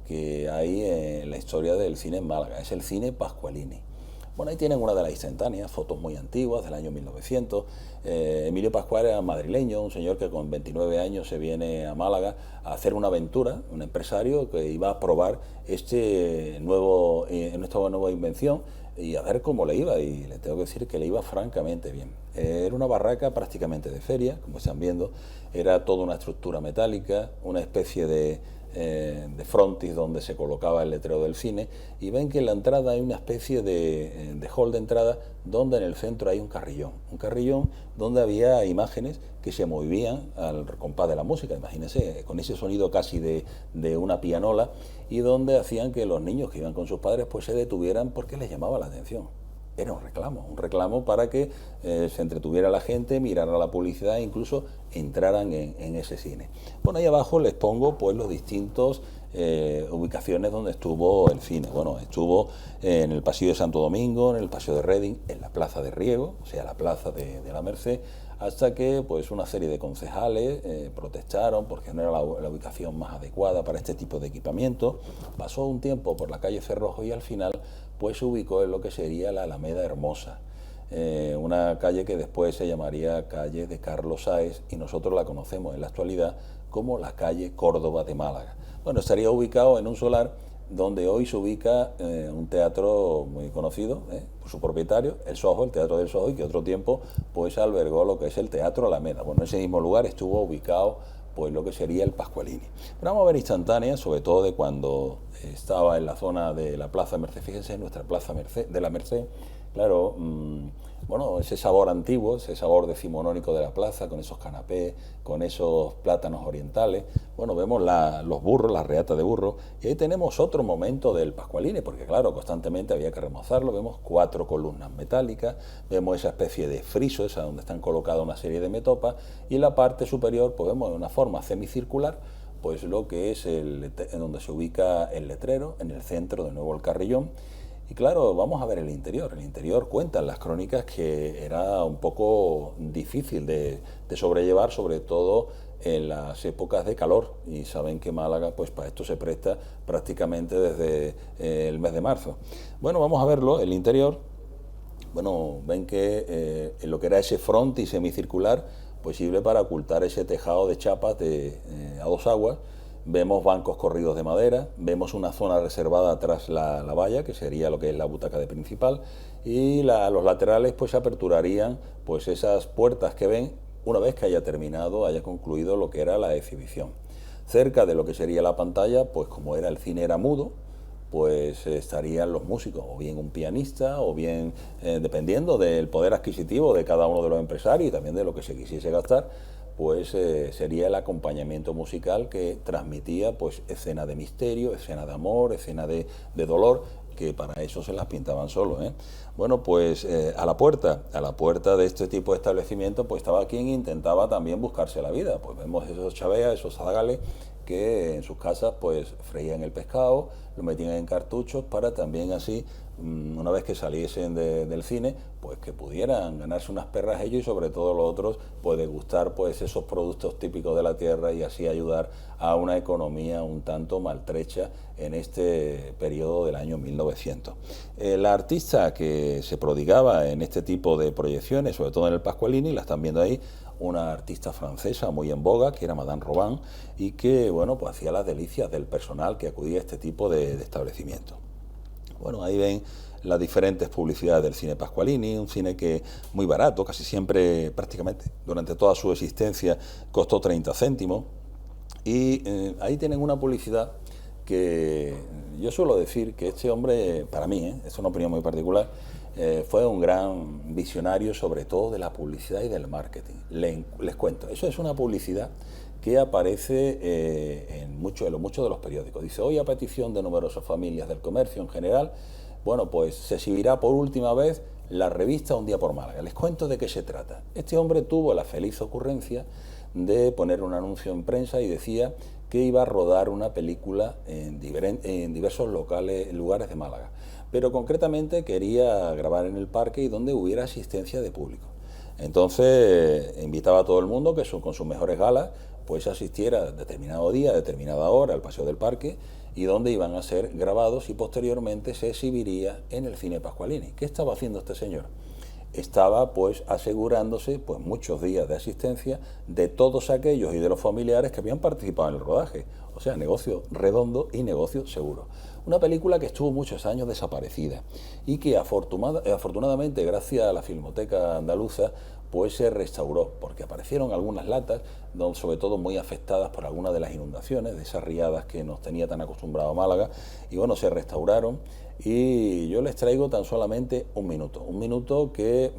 que hay en la historia del cine en Málaga, es el Cine Pascualini. Bueno, ahí tienen una de las instantáneas, fotos muy antiguas del año 1900. Emilio Pascual era madrileño, un señor que con 29 años se viene a Málaga a hacer una aventura, un empresario que iba a probar esta nueva invención y a ver cómo le iba, y le tengo que decir que le iba francamente bien. Era una barraca prácticamente de feria, como están viendo, era toda una estructura metálica, una especie de frontis donde se colocaba el letrero del cine, y ven que en la entrada hay una especie de hall de entrada donde en el centro hay un carrillón donde había imágenes que se movían al compás de la música, imagínense, con ese sonido casi de una pianola, y donde hacían que los niños que iban con sus padres pues se detuvieran porque les llamaba la atención. Era un reclamo para que se entretuviera la gente, mirara la publicidad e incluso entraran en ese cine. Bueno, ahí abajo les pongo pues los distintos ubicaciones donde estuvo el cine. Bueno, estuvo en el Pasillo de Santo Domingo, en el Paseo de Reding, en la Plaza de Riego, o sea, la Plaza de la Merced, hasta que pues una serie de concejales protestaron porque no era la ubicación más adecuada para este tipo de equipamiento. Pasó un tiempo por la calle Cerrojo y al final pues se ubicó en lo que sería la Alameda Hermosa, una calle que después se llamaría calle de Carlos Sáez, y nosotros la conocemos en la actualidad como la calle Córdoba de Málaga. Bueno, estaría ubicado en un solar donde hoy se ubica un teatro muy conocido por su propietario, el Soho, el Teatro del Soho, y que otro tiempo pues albergó lo que es el Teatro Alameda. Bueno, en ese mismo lugar estuvo ubicado pues lo que sería el Pascualini. Pero vamos a ver instantáneas, sobre todo de cuando estaba en la zona de la Plaza Merced. Fíjense, nuestra Plaza de la Merced, claro, bueno, ese sabor antiguo, ese sabor decimonónico de la plaza, con esos canapés, con esos plátanos orientales. Bueno, vemos los burros, las reatas de burro, y ahí tenemos otro momento del Pascualini, porque claro, constantemente había que remozarlo. Vemos 4 columnas metálicas, vemos esa especie de friso, esa donde están colocadas una serie de metopas, y en la parte superior pues vemos de una forma semicircular pues lo que es en donde se ubica el letrero, en el centro de nuevo el carrillón. Y claro, vamos a ver el interior. El interior, cuentan las crónicas que era un poco difícil de sobrellevar, sobre todo en las épocas de calor, y saben que Málaga pues para esto se presta prácticamente desde el mes de marzo. Bueno, vamos a verlo, el interior. Bueno, ven que en lo que era ese frontis semicircular pues sirve para ocultar ese tejado de chapas a 2 aguas. Vemos bancos corridos de madera, vemos una zona reservada tras la valla, que sería lo que es la butaca de principal, y los laterales pues aperturarían pues esas puertas que ven una vez que haya concluido lo que era la exhibición. Cerca de lo que sería la pantalla, pues como el cine era mudo, pues estarían los músicos, o bien un pianista, o bien, dependiendo del poder adquisitivo de cada uno de los empresarios y también de lo que se quisiese gastar, pues sería el acompañamiento musical que transmitía pues escena de misterio, escena de amor, escena de dolor, que para eso se las pintaban solo, ¿eh? Bueno, pues a la puerta de este tipo de establecimiento pues estaba quien intentaba también buscarse la vida. Pues vemos esos chaveas, esos zagales que en sus casas pues freían el pescado, lo metían en cartuchos para también así, una vez que saliesen del cine, pues que pudieran ganarse unas perras ellos, y sobre todo los otros pues degustar pues esos productos típicos de la tierra, y así ayudar a una economía un tanto maltrecha en este periodo del año 1900. La artista que se prodigaba en este tipo de proyecciones, sobre todo en el Pascualini, la están viendo ahí, una artista francesa muy en boga, que era Madame Robin, y que bueno, pues hacía las delicias del personal que acudía a este tipo de establecimientos. Bueno, ahí ven las diferentes publicidades del cine Pascualini, un cine que muy barato, casi siempre, prácticamente, durante toda su existencia, costó 30 céntimos. Y ahí tienen una publicidad que yo suelo decir que este hombre, para mí, es una opinión muy particular, fue un gran visionario, sobre todo de la publicidad y del marketing. Les cuento, eso es una publicidad que aparece en muchos de los periódicos. Dice: hoy, a petición de numerosas familias del comercio en general, bueno, pues se exhibirá por última vez la revista Un día por Málaga. Les cuento de qué se trata. Este hombre tuvo la feliz ocurrencia de poner un anuncio en prensa y decía que iba a rodar una película en diversos lugares de Málaga, pero concretamente quería grabar en el parque y donde hubiera asistencia de público. Entonces invitaba a todo el mundo que con sus mejores galas pues asistiera a determinado día, a determinada hora al paseo del parque, y donde iban a ser grabados y posteriormente se exhibiría en el cine Pascualini. ¿Qué estaba haciendo este señor? Estaba pues asegurándose pues muchos días de asistencia de todos aquellos y de los familiares que habían participado en el rodaje. O sea, negocio redondo y negocio seguro. Una película que estuvo muchos años desaparecida y que afortunadamente, gracias a la Filmoteca Andaluza, pues se restauró, porque aparecieron algunas latas, sobre todo muy afectadas por algunas de las inundaciones, de esas riadas que nos tenía tan acostumbrado Málaga, y bueno, se restauraron, y yo les traigo tan solamente un minuto que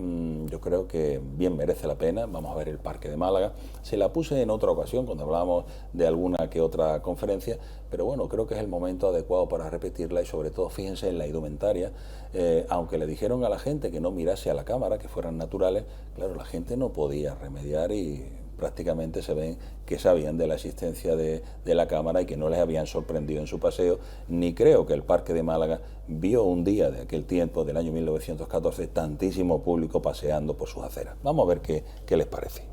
yo creo que bien merece la pena. Vamos a ver el Parque de Málaga. Se la puse en otra ocasión cuando hablábamos de alguna que otra conferencia, pero bueno, creo que es el momento adecuado para repetirla, y sobre todo fíjense en la indumentaria. Aunque le dijeron a la gente que no mirase a la cámara, que fueran naturales, claro, la gente no podía remediar y prácticamente se ven que sabían de la existencia de la cámara y que no les habían sorprendido en su paseo, ni creo que el Parque de Málaga vio un día de aquel tiempo, del año 1914, tantísimo público paseando por sus aceras. Vamos a ver qué les parece.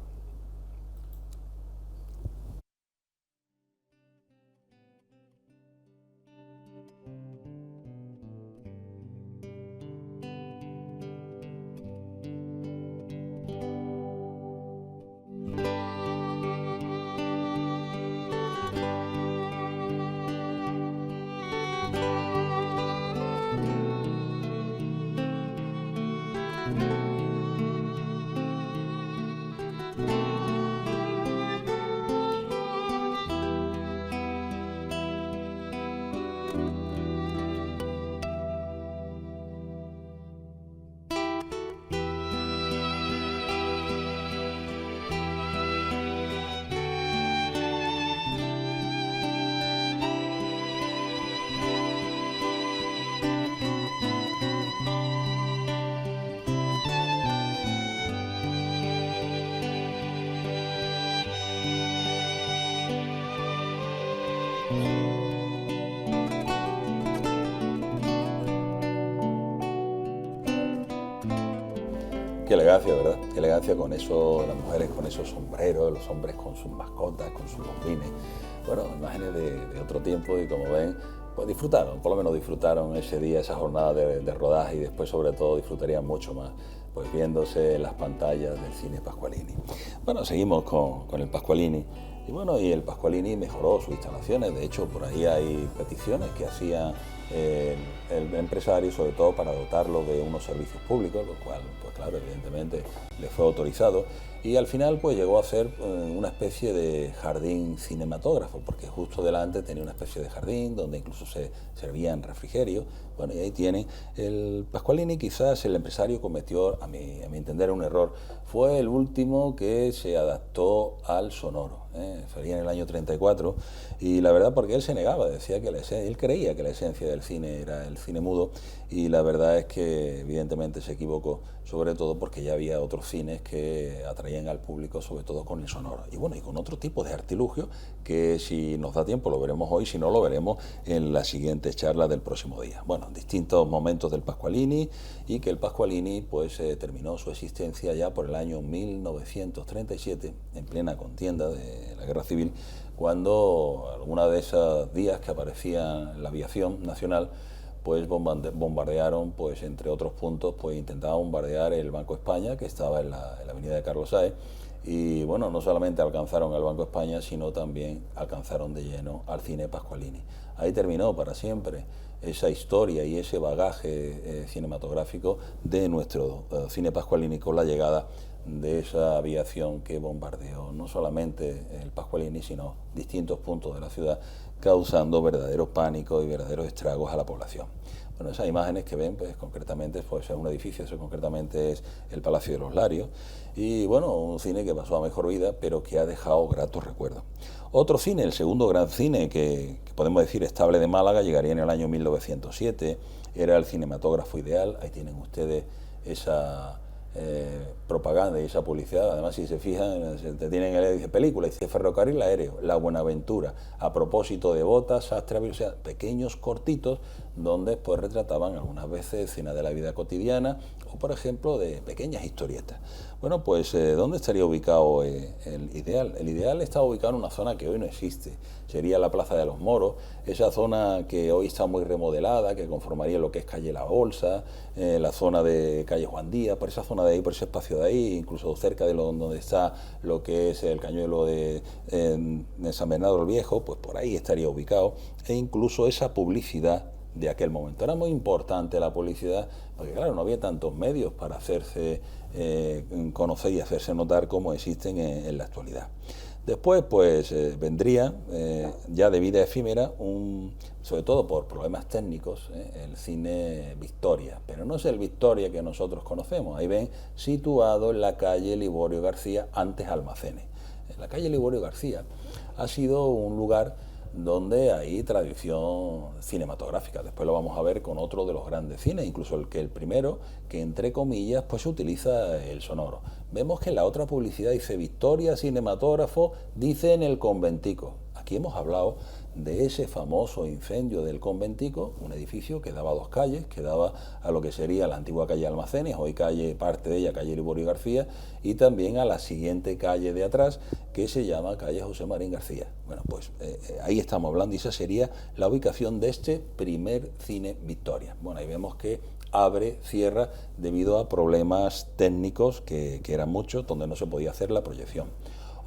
Qué elegancia, ¿verdad? Qué elegancia con eso, las mujeres con esos sombreros, los hombres con sus mascotas, con sus bombines. Bueno, imágenes de otro tiempo, y como ven, pues disfrutaron, por lo menos disfrutaron ese día, esa jornada de rodaje, y después sobre todo disfrutarían mucho más pues viéndose en las pantallas del cine Pascualini. Bueno, seguimos con el Pascualini. Y bueno, y el Pascualini mejoró sus instalaciones. De hecho, por ahí hay peticiones que hacía el empresario, sobre todo para dotarlo de unos servicios públicos, lo cual, pues claro, evidentemente le fue autorizado. Y al final pues llegó a ser una especie de jardín cinematógrafo, porque justo delante tenía una especie de jardín donde incluso se servían refrigerios. Bueno, y ahí tienen. El Pascualini, quizás el empresario cometió, a mi entender, un error. Fue el último que se adaptó al sonoro. Sería en el año 34, y la verdad, porque él se negaba, decía que él creía que la esencia del cine era el cine mudo, y la verdad es que evidentemente se equivocó, sobre todo porque ya había otros cines que atraían al público, sobre todo con el sonoro, y bueno, y con otro tipo de artilugio que, si nos da tiempo, lo veremos hoy, si no, lo veremos en la siguiente charla del próximo día. Bueno, distintos momentos del Pascualini, y que el Pascualini pues terminó su existencia ya por el año 1937, en plena contienda de la Guerra Civil, cuando alguna de esos días que aparecía la aviación nacional pues bombardearon, pues entre otros puntos, pues intentaban bombardear el Banco España, que estaba en la avenida de Carlos Saez, y bueno, no solamente alcanzaron al Banco España, sino también alcanzaron de lleno al cine Pascualini. Ahí terminó para siempre esa historia y ese bagaje cinematográfico de nuestro cine Pascualini, con la llegada de esa aviación que bombardeó no solamente el Pascualini, sino distintos puntos de la ciudad, causando verdaderos pánicos y verdaderos estragos a la población. Bueno, esas imágenes que ven, pues concretamente, pues es un edificio, eso concretamente es el Palacio de los Larios, y bueno, un cine que pasó a mejor vida, pero que ha dejado gratos recuerdos. Otro cine, el segundo gran cine que podemos decir estable de Málaga, llegaría en el año 1907, era el Cinematógrafo Ideal. Ahí tienen ustedes esa propaganda y esa publicidad. Además, si se fijan, te tienen el película, dice Ferrocarril Aéreo, La Buenaventura, a propósito de botas, sastre, o sea, pequeños cortitos donde pues retrataban algunas veces escenas de la vida cotidiana o, por ejemplo, de pequeñas historietas. Bueno, pues ¿dónde estaría ubicado el Ideal? El Ideal está ubicado en una zona que hoy no existe. Sería la Plaza de los Moros, esa zona que hoy está muy remodelada, que conformaría lo que es calle La Bolsa, la zona de calle Juan Díaz, por esa zona de ahí, por ese espacio de ahí, incluso cerca de donde está lo que es el cañuelo de San Bernardo el Viejo, pues por ahí estaría ubicado, e incluso esa publicidad de aquel momento. Era muy importante la publicidad, porque claro, no había tantos medios para hacerse conocer y hacerse notar como existen en la actualidad. Después, pues vendría, ya de vida efímera, sobre todo por problemas técnicos, el cine Victoria. Pero no es el Victoria que nosotros conocemos. Ahí ven, situado en la calle Liborio García, antes Almacenes. La calle Liborio García ha sido un lugar donde hay tradición cinematográfica. Después lo vamos a ver con otro de los grandes cines, incluso el primero, que entre comillas pues utiliza el sonoro. Vemos que en la otra publicidad dice Victoria Cinematógrafo, dice en el Conventico. Aquí hemos hablado de ese famoso incendio del Conventico, un edificio que daba dos calles, que daba a lo que sería la antigua calle Almacenes, hoy parte de ella calle Liborio García, y también a la siguiente calle de atrás, que se llama calle José Marín García. Bueno, pues ahí estamos hablando, y esa sería la ubicación de este primer cine Victoria. Bueno, ahí vemos que abre, cierra, debido a problemas técnicos, que eran muchos, donde no se podía hacer la proyección.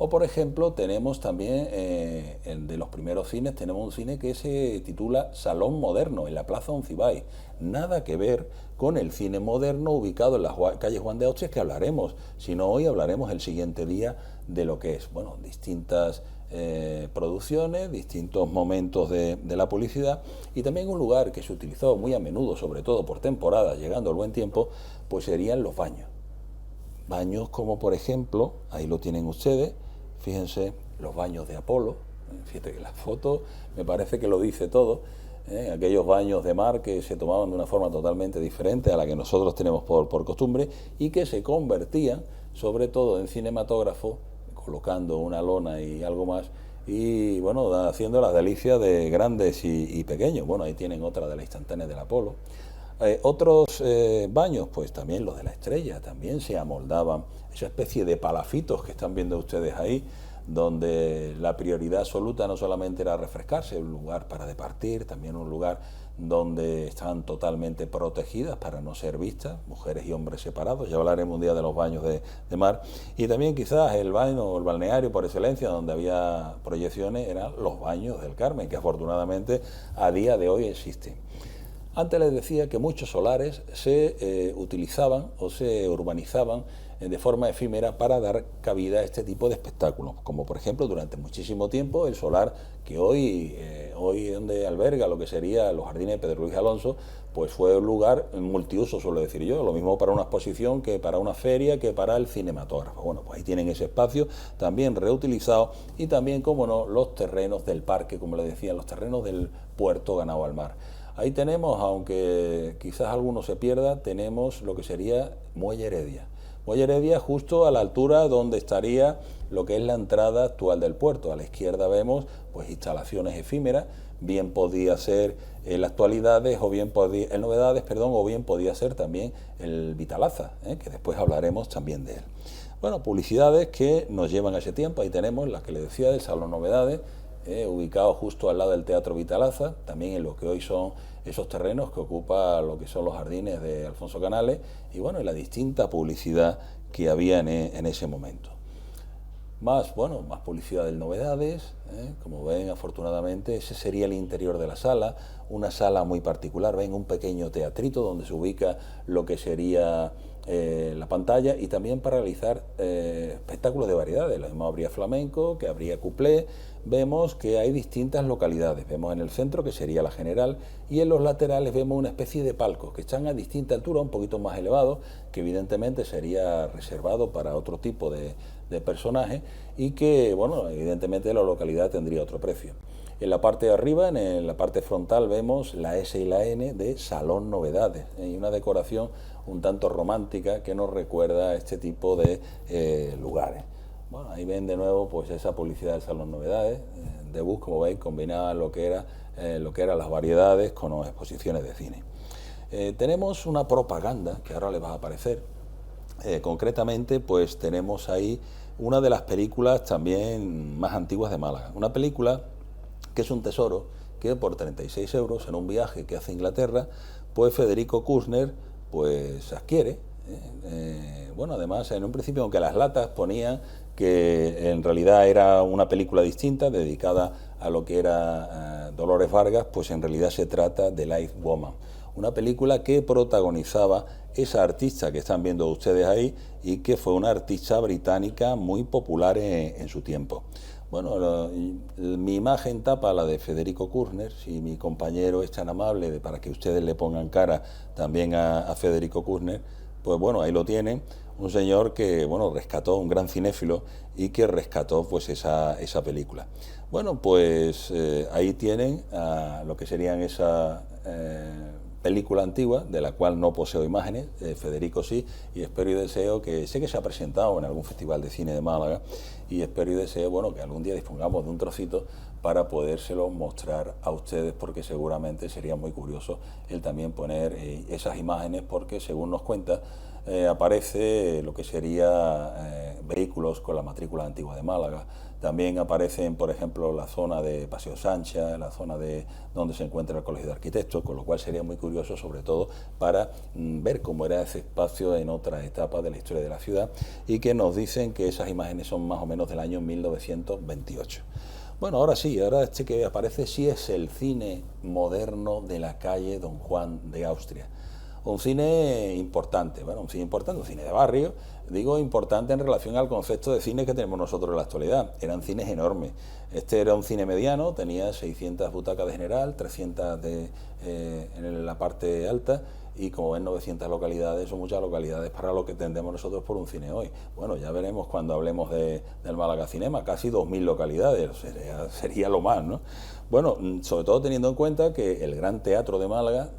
O, por ejemplo, tenemos también, de los primeros cines, tenemos un cine que se titula Salón Moderno, en la Plaza Oncibay. Nada que ver con el cine moderno ubicado en la calle Juan de Austrias, que hablaremos, si no hoy, hablaremos el siguiente día de lo que es, bueno, distintas producciones, distintos momentos de la publicidad, y también un lugar que se utilizó muy a menudo, sobre todo por temporada, llegando el buen tiempo, pues serían los baños. Baños como, por ejemplo, ahí lo tienen ustedes, fíjense, los baños de Apolo. Fíjate que la foto me parece que lo dice todo, aquellos baños de mar que se tomaban de una forma totalmente diferente a la que nosotros tenemos por costumbre, y que se convertían sobre todo en cinematógrafo, colocando una lona y algo más, y bueno, haciendo las delicias de grandes y pequeños. Bueno, ahí tienen otra de las instantáneas del Apolo. Otros baños, pues también los de la Estrella, también se amoldaban, esa especie de palafitos que están viendo ustedes ahí, donde la prioridad absoluta no solamente era refrescarse, un lugar para departir, también un lugar donde estaban totalmente protegidas para no ser vistas, mujeres y hombres separados. Ya hablaremos un día de los baños de mar. Y también quizás el baño o el balneario por excelencia, donde había proyecciones, eran los baños del Carmen, que afortunadamente a día de hoy existen. Antes les decía que muchos solares se utilizaban o se urbanizaban de forma efímera para dar cabida a este tipo de espectáculos, como por ejemplo durante muchísimo tiempo el solar que hoy donde alberga lo que sería los jardines de Pedro Luis Alonso, pues fue un lugar multiuso, suelo decir yo, lo mismo para una exposición que para una feria que para el cinematógrafo. Bueno, pues ahí tienen ese espacio también reutilizado, y también, como no, los terrenos del parque, como les decía, los terrenos del puerto Ganao al Mar. Ahí tenemos, aunque quizás alguno se pierda, tenemos lo que sería Muelle Heredia. Muelle Heredia justo a la altura donde estaría lo que es la entrada actual del puerto. A la izquierda vemos pues instalaciones efímeras, bien podía ser el Actualidades o bien el Novedades, o bien podía ser también el Vitalaza, que después hablaremos también de él. Bueno, publicidades que nos llevan a ese tiempo. Ahí tenemos las que les decía del Salón Novedades, ubicado justo al lado del Teatro Vitalaza, también en lo que hoy son esos terrenos que ocupa lo que son los jardines de Alfonso Canales, y bueno, y la distinta publicidad que había en ese momento. Más publicidad de Novedades, como ven, afortunadamente, ese sería el interior de la sala, una sala muy particular, ven, un pequeño teatrito donde se ubica lo que sería la pantalla, y también para realizar espectáculos de variedades. Lo mismo habría flamenco, que habría cuplé. Vemos que hay distintas localidades. Vemos en el centro, que sería la General, y en los laterales vemos una especie de palcos que están a distinta altura, un poquito más elevados, que evidentemente sería reservado para otro tipo de personajes, y que, bueno, evidentemente la localidad tendría otro precio. En la parte de arriba, en la parte frontal, vemos la S y la N de Salón Novedades, y una decoración un tanto romántica que nos recuerda a este tipo de lugares. Bueno, ahí ven de nuevo pues esa publicidad del Salón Novedades, de bus, como veis, combinaba lo que eran las variedades con las exposiciones de cine. Tenemos una propaganda que ahora les va a aparecer. Concretamente, pues tenemos ahí una de las películas también más antiguas de Málaga. Una película que es un tesoro, que por 36 euros en un viaje que hace a Inglaterra, pues Federico Kursner pues adquiere. Bueno, además, en un principio, aunque las latas ponían que en realidad era una película distinta, dedicada a lo que era Dolores Vargas, pues en realidad se trata de Life Woman, una película que protagonizaba esa artista que están viendo ustedes ahí y que fue una artista británica muy popular en su tiempo. Bueno, mi imagen tapa la de Federico Kursner. Si mi compañero es tan amable para que ustedes le pongan cara también a Federico Kursner, pues bueno, ahí lo tienen, un señor que, bueno, rescató, un gran cinéfilo, y que rescató pues esa película. Bueno, pues ahí tienen lo que serían esa película antigua, de la cual no poseo imágenes, Federico sí, y espero y deseo que, sé que se ha presentado en algún festival de cine de Málaga, y espero y deseo, bueno, que algún día dispongamos de un trocito para podérselo mostrar a ustedes, porque seguramente sería muy curioso el también poner esas imágenes, porque según nos cuenta, aparece lo que sería vehículos con la matrícula antigua de Málaga. También aparecen, por ejemplo, la zona de Paseo Sancha, la zona de donde se encuentra el Colegio de Arquitectos, con lo cual sería muy curioso, sobre todo, para ver cómo era ese espacio en otra etapa de la historia de la ciudad, y que nos dicen que esas imágenes son más o menos del año 1928. Bueno, ahora sí, ahora este que aparece sí es el cine moderno de la calle Don Juan de Austria. Un cine importante, bueno, un cine de barrio, digo importante en relación al concepto de cine que tenemos nosotros en la actualidad. Eran cines enormes. Este era un cine mediano, tenía 600 butacas de general, 300 en la parte alta, y como ven, 900 localidades, son muchas localidades para lo que entendemos nosotros por un cine hoy. Bueno, ya veremos cuando hablemos del Málaga Cinema, casi 2000 localidades, sería lo más, ¿no? Bueno, sobre todo teniendo en cuenta que el Gran Teatro de Málaga,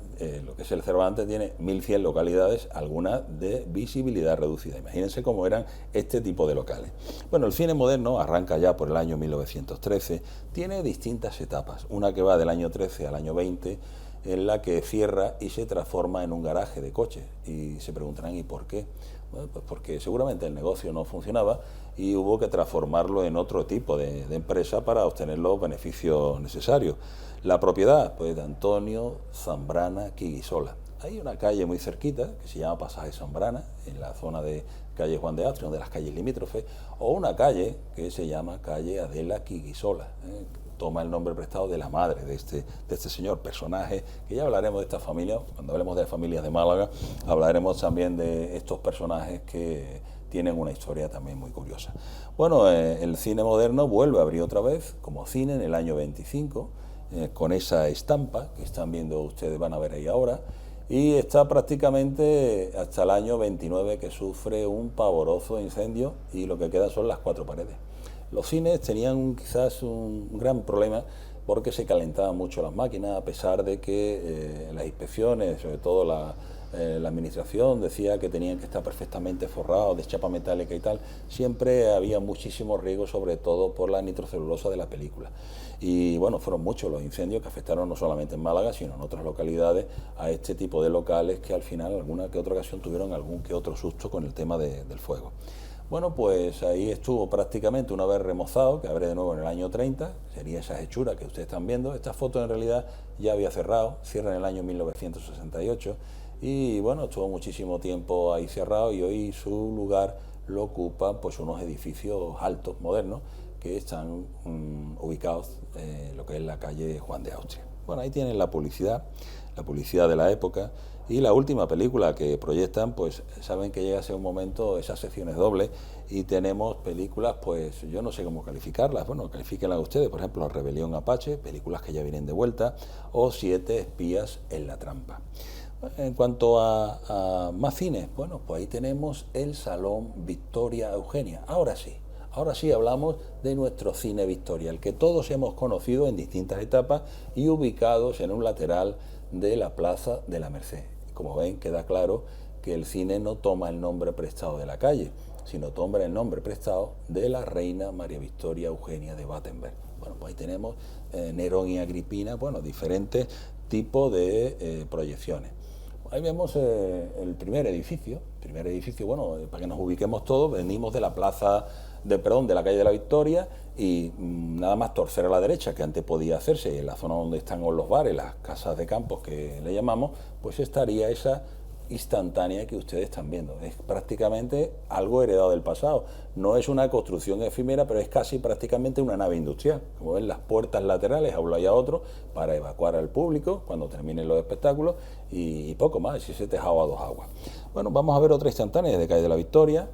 lo que es el Cervantes, tiene 1100 localidades, algunas de visibilidad reducida. Imagínense cómo eran este tipo de locales. Bueno, el cine moderno arranca ya por el año 1913, tiene distintas etapas, una que va del año 13 al año 20, en la que cierra y se transforma en un garaje de coches. Y se preguntarán, ¿y por qué? Bueno, pues porque seguramente el negocio no funcionaba y hubo que transformarlo en otro tipo de empresa para obtener los beneficios necesarios. La propiedad, pues, de Antonio Zambrana Quiguisola. Hay una calle muy cerquita que se llama Pasaje Zambrana, en la zona de calle Juan de Austria, una de las calles limítrofes, o una calle que se llama calle Adela Quiguisola, toma el nombre prestado de la madre de este señor, personaje, que ya hablaremos de esta familia, cuando hablemos de familias de Málaga, hablaremos también de estos personajes que tienen una historia también muy curiosa. Bueno, el cine moderno vuelve a abrir otra vez como cine en el año 25, con esa estampa que están viendo ustedes, van a ver ahí ahora, y está prácticamente hasta el año 29, que sufre un pavoroso incendio y lo que queda son las 4 paredes. Los cines tenían quizás un gran problema porque se calentaban mucho las máquinas, a pesar de que las inspecciones, sobre todo la administración, decía que tenían que estar perfectamente forrados de chapa metálica y tal. Siempre había muchísimo riesgo, sobre todo por la nitrocelulosa de la película. Y bueno, fueron muchos los incendios que afectaron no solamente en Málaga, sino en otras localidades, a este tipo de locales que al final, alguna que otra ocasión, tuvieron algún que otro susto con el tema del fuego. Bueno, pues ahí estuvo prácticamente una vez remozado, que abre de nuevo en el año 30, sería esa hechura que ustedes están viendo. Esta foto en realidad ya había cerrado, cierra en el año 1968, y bueno, estuvo muchísimo tiempo ahí cerrado, y hoy su lugar lo ocupan pues unos edificios altos, modernos, que están ubicados en lo que es la calle Juan de Austria. Bueno, ahí tienen la publicidad de la época. Y la última película que proyectan, pues saben que llega a ser un momento, esas secciones dobles, y tenemos películas, pues yo no sé cómo calificarlas, bueno, califíquenlas ustedes, por ejemplo, Rebelión Apache, películas que ya vienen de vuelta, o 7 espías en la trampa. En cuanto a más cines, bueno, pues ahí tenemos el Salón Victoria Eugenia. Ahora sí hablamos de nuestro cine Victoria, el que todos hemos conocido en distintas etapas y ubicados en un lateral de la Plaza de la Merced. Como ven, queda claro que el cine no toma el nombre prestado de la calle, sino toma el nombre prestado de la reina María Victoria Eugenia de Battenberg. Bueno, pues ahí tenemos Nerón y Agripina, bueno, diferentes tipos de proyecciones. Ahí vemos el primer edificio. Bueno, para que nos ubiquemos todos, venimos de la de la calle de la Victoria y nada más torcer a la derecha, que antes podía hacerse, en la zona donde están los bares, las casas de campos que le llamamos, pues estaría esa instantánea que ustedes están viendo. Es prácticamente algo heredado del pasado. No es una construcción efímera, pero es casi prácticamente una nave industrial. Como ven, las puertas laterales a uno y a otro para evacuar al público cuando terminen los espectáculos y poco más, y ese tejado a dos aguas. Bueno, vamos a ver otra instantánea de Calle de la Victoria.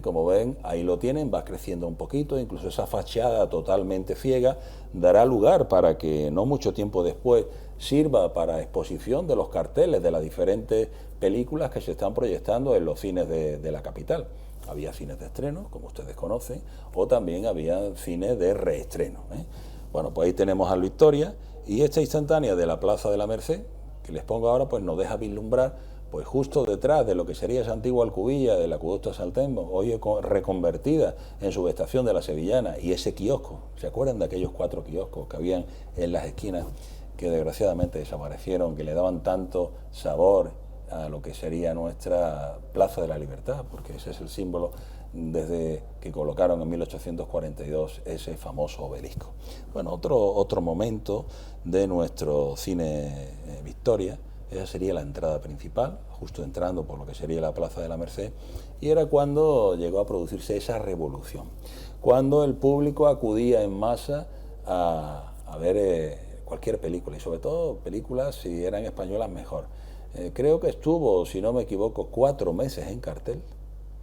Como ven, ahí lo tienen, va creciendo un poquito, incluso esa fachada totalmente ciega dará lugar para que no mucho tiempo después sirva para exposición de los carteles de las diferentes películas que se están proyectando en los cines de la capital. Había cines de estreno, como ustedes conocen, o también había cines de reestreno. Bueno, pues ahí tenemos a Victoria, y esta instantánea de la Plaza de la Merced, que les pongo ahora, pues nos deja vislumbrar pues justo detrás de lo que sería esa antigua alcubilla del acueducto Saltembo, hoy reconvertida en subestación de la Sevillana, y ese kiosco, ¿se acuerdan de aquellos 4 kioscos que habían en las esquinas que desgraciadamente desaparecieron, que le daban tanto sabor a lo que sería nuestra Plaza de la Libertad, porque ese es el símbolo desde que colocaron en 1842 ese famoso obelisco? Bueno, otro momento de nuestro cine Victoria. Esa sería la entrada principal, justo entrando por lo que sería la Plaza de la Merced, y era cuando llegó a producirse esa revolución, cuando el público acudía en masa a ver cualquier película, y sobre todo películas, si eran españolas, mejor. Creo que estuvo, si no me equivoco, 4 meses en cartel.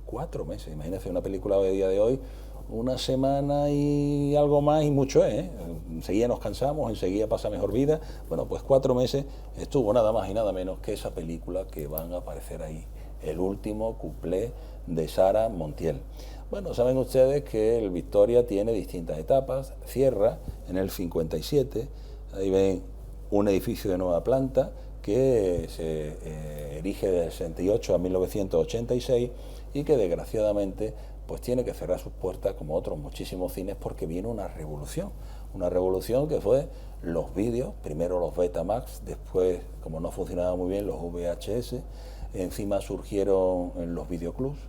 4 meses, imagínense una película de día de hoy, una semana y algo más y mucho enseguida nos cansamos, enseguida pasa mejor vida. Bueno, pues 4 meses estuvo nada más y nada menos que esa película que van a aparecer ahí, el último cuplé de Sara Montiel. Bueno, saben ustedes que el Victoria tiene distintas etapas, cierra en el 57, ahí ven un edificio de nueva planta que se erige del 68 a 1986 y que desgraciadamente pues tiene que cerrar sus puertas como otros muchísimos cines, porque viene una revolución que fue los vídeos, primero los Betamax, después, como no funcionaba muy bien, los VHS, encima surgieron los videoclubs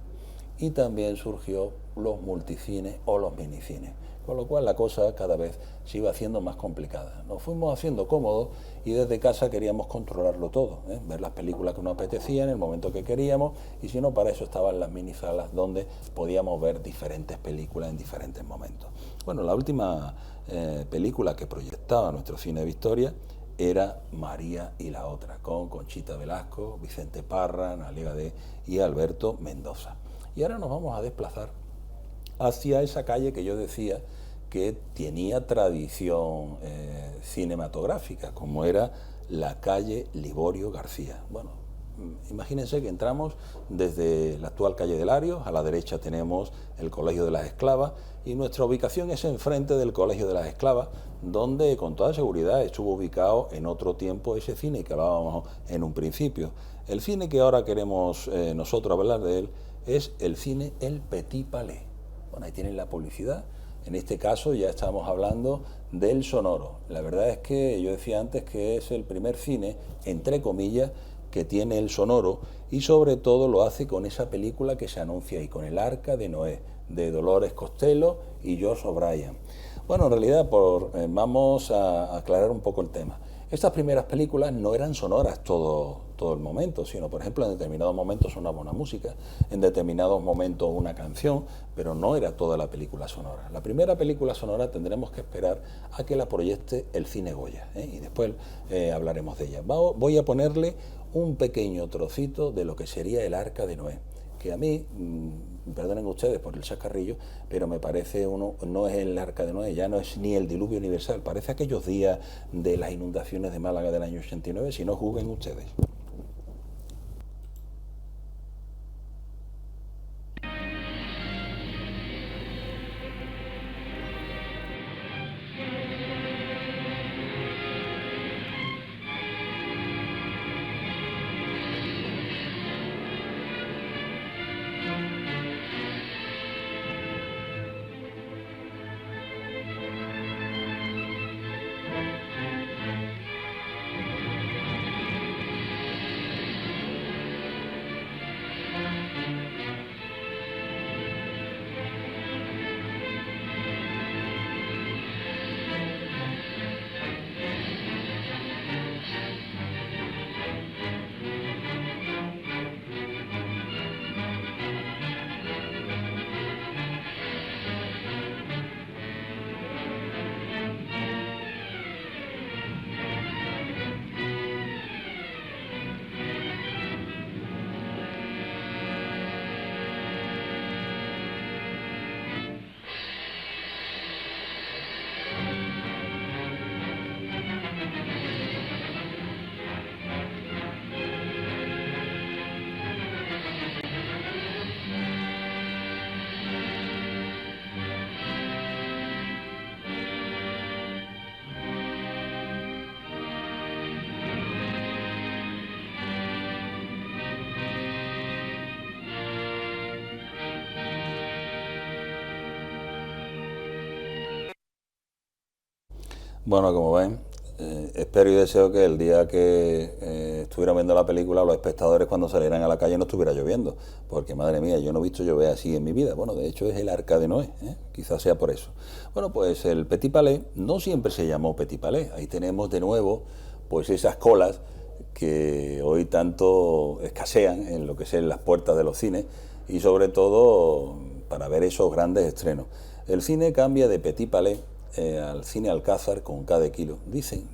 y también surgió los multicines o los minicines, con lo cual la cosa cada vez se iba haciendo más complicada. Nos fuimos haciendo cómodos y desde casa queríamos controlarlo todo, ver las películas que nos apetecían en el momento que queríamos, y si no, para eso estaban las minisalas donde podíamos ver diferentes películas en diferentes momentos. Bueno, la última película que proyectaba nuestro cine de Victoria era María y la otra, con Conchita Velasco, Vicente Parra, Analia Gadé y Alberto Mendoza. Y ahora nos vamos a desplazar hacia esa calle que yo decía que tenía tradición cinematográfica, como era la calle Liborio García. Bueno, imagínense que entramos desde la actual calle de Larios, a la derecha tenemos el Colegio de las Esclavas, y nuestra ubicación es enfrente del Colegio de las Esclavas, donde con toda seguridad estuvo ubicado en otro tiempo ese cine que hablábamos en un principio. El cine que ahora queremos nosotros hablar de él es el cine El Petit Palais. Bueno, ahí tienen la publicidad. En este caso ya estamos hablando del sonoro. La verdad es que yo decía antes que es el primer cine, entre comillas, que tiene el sonoro, y sobre todo lo hace con esa película que se anuncia ahí, con El Arca de Noé, de Dolores Costello y George O'Brien. Bueno, en realidad vamos a aclarar un poco el tema. Estas primeras películas no eran sonoras todo el momento, sino, por ejemplo, en determinados momentos sonaba una música, en determinados momentos una canción, pero no era toda la película sonora. La primera película sonora tendremos que esperar a que la proyecte el Cine Goya, y después hablaremos de ella. Voy a ponerle un pequeño trocito de lo que sería El Arca de Noé, que a mí, perdonen ustedes por el chascarrillo, pero me parece no es el Arca de Noé, ya no es ni el diluvio universal, parece aquellos días de las inundaciones de Málaga del año 89, si no juzguen ustedes. Bueno, como ven, espero y deseo que el día que estuvieran viendo la película, los espectadores cuando salieran a la calle no estuviera lloviendo, porque madre mía, yo no he visto llover así en mi vida. Bueno, de hecho es el Arca de Noé, ¿eh? Quizás sea por eso. Bueno, pues el Petit Palais no siempre se llamó Petit Palais. Ahí tenemos de nuevo pues esas colas que hoy tanto escasean en lo que son las puertas de los cines y sobre todo para ver esos grandes estrenos. El cine cambia de Petit Palais al cine Alcázar con K de kilo. Dicen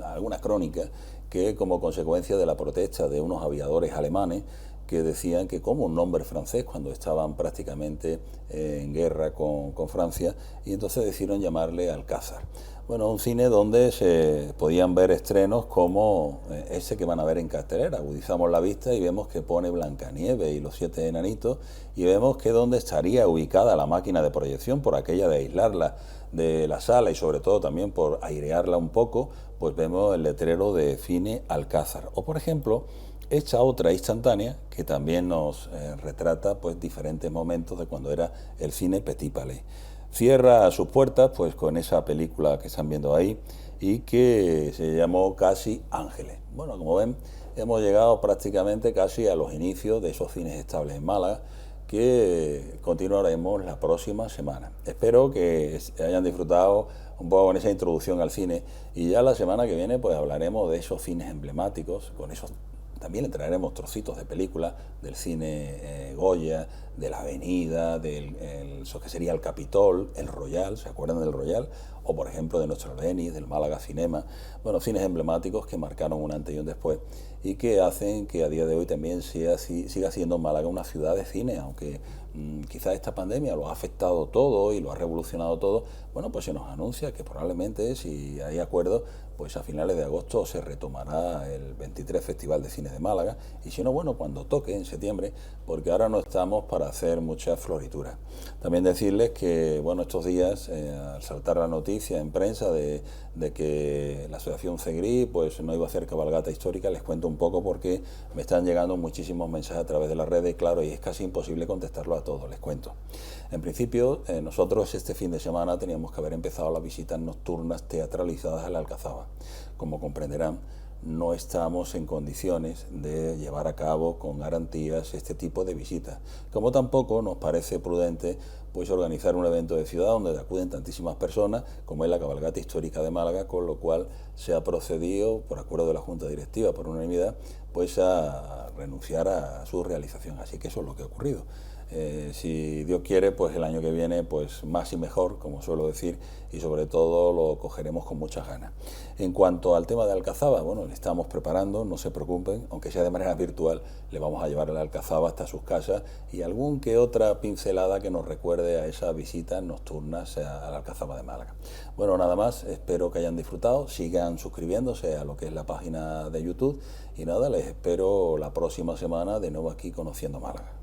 algunas crónicas que como consecuencia de la protesta de unos aviadores alemanes que decían que como un nombre francés cuando estaban prácticamente en guerra con Francia, y entonces decidieron llamarle Alcázar. Bueno, un cine donde se podían ver estrenos como ese que van a ver en cartelera. Agudizamos la vista y vemos que pone Blancanieves y los 7 enanitos, y vemos que dónde estaría ubicada la máquina de proyección, por aquella de aislarla de la sala y sobre todo también por airearla un poco, pues vemos el letrero de Cine Alcázar. O por ejemplo, esta otra instantánea que también nos retrata pues diferentes momentos de cuando era el cine Petit Palais. Cierra sus puertas pues con esa película que están viendo ahí y que se llamó Casi Ángeles. Bueno, como ven, hemos llegado prácticamente casi a los inicios de esos cines estables en Málaga, que continuaremos la próxima semana. Espero que hayan disfrutado un poco con esa introducción al cine, y ya la semana que viene pues hablaremos de esos cines emblemáticos, con esos también le traeremos trocitos de películas del cine Goya, de la Avenida, eso que sería el Capitol, el Royal, ¿se acuerdan del Royal? O por ejemplo de nuestro Albéniz, del Málaga Cinema. Bueno, cines emblemáticos que marcaron un antes y un después y que hacen que a día de hoy también siga siendo Málaga una ciudad de cine, aunque quizás esta pandemia lo ha afectado todo y lo ha revolucionado todo. Bueno, pues se nos anuncia que probablemente, si hay acuerdo, pues a finales de agosto se retomará el 23 Festival de Cine de Málaga, y si no, bueno, cuando toque en septiembre, porque ahora no estamos para hacer muchas florituras. También decirles que, bueno, estos días, al saltar la noticia en prensa de que la asociación CEGRI pues no iba a hacer cabalgata histórica, les cuento un poco porque me están llegando muchísimos mensajes a través de las redes, claro, y es casi imposible contestarlo a todos, les cuento. En principio, nosotros este fin de semana teníamos que haber empezado las visitas nocturnas teatralizadas a la Alcazaba. Como comprenderán, no estamos en condiciones de llevar a cabo con garantías este tipo de visitas, como tampoco nos parece prudente pues organizar un evento de ciudad donde acuden tantísimas personas como es la cabalgata histórica de Málaga, con lo cual se ha procedido, por acuerdo de la Junta Directiva por unanimidad, pues a renunciar a su realización. Así que eso es lo que ha ocurrido. Si Dios quiere, pues el año que viene pues más y mejor, como suelo decir, y sobre todo lo cogeremos con muchas ganas. En cuanto al tema de Alcazaba, bueno, le estamos preparando, no se preocupen, aunque sea de manera virtual, le vamos a llevar a la Alcazaba hasta sus casas y algún que otra pincelada que nos recuerde a esas visitas nocturnas a la Alcazaba de Málaga. Bueno, nada más, espero que hayan disfrutado, sigan suscribiéndose a lo que es la página de YouTube y nada, les espero la próxima semana de nuevo aquí conociendo Málaga.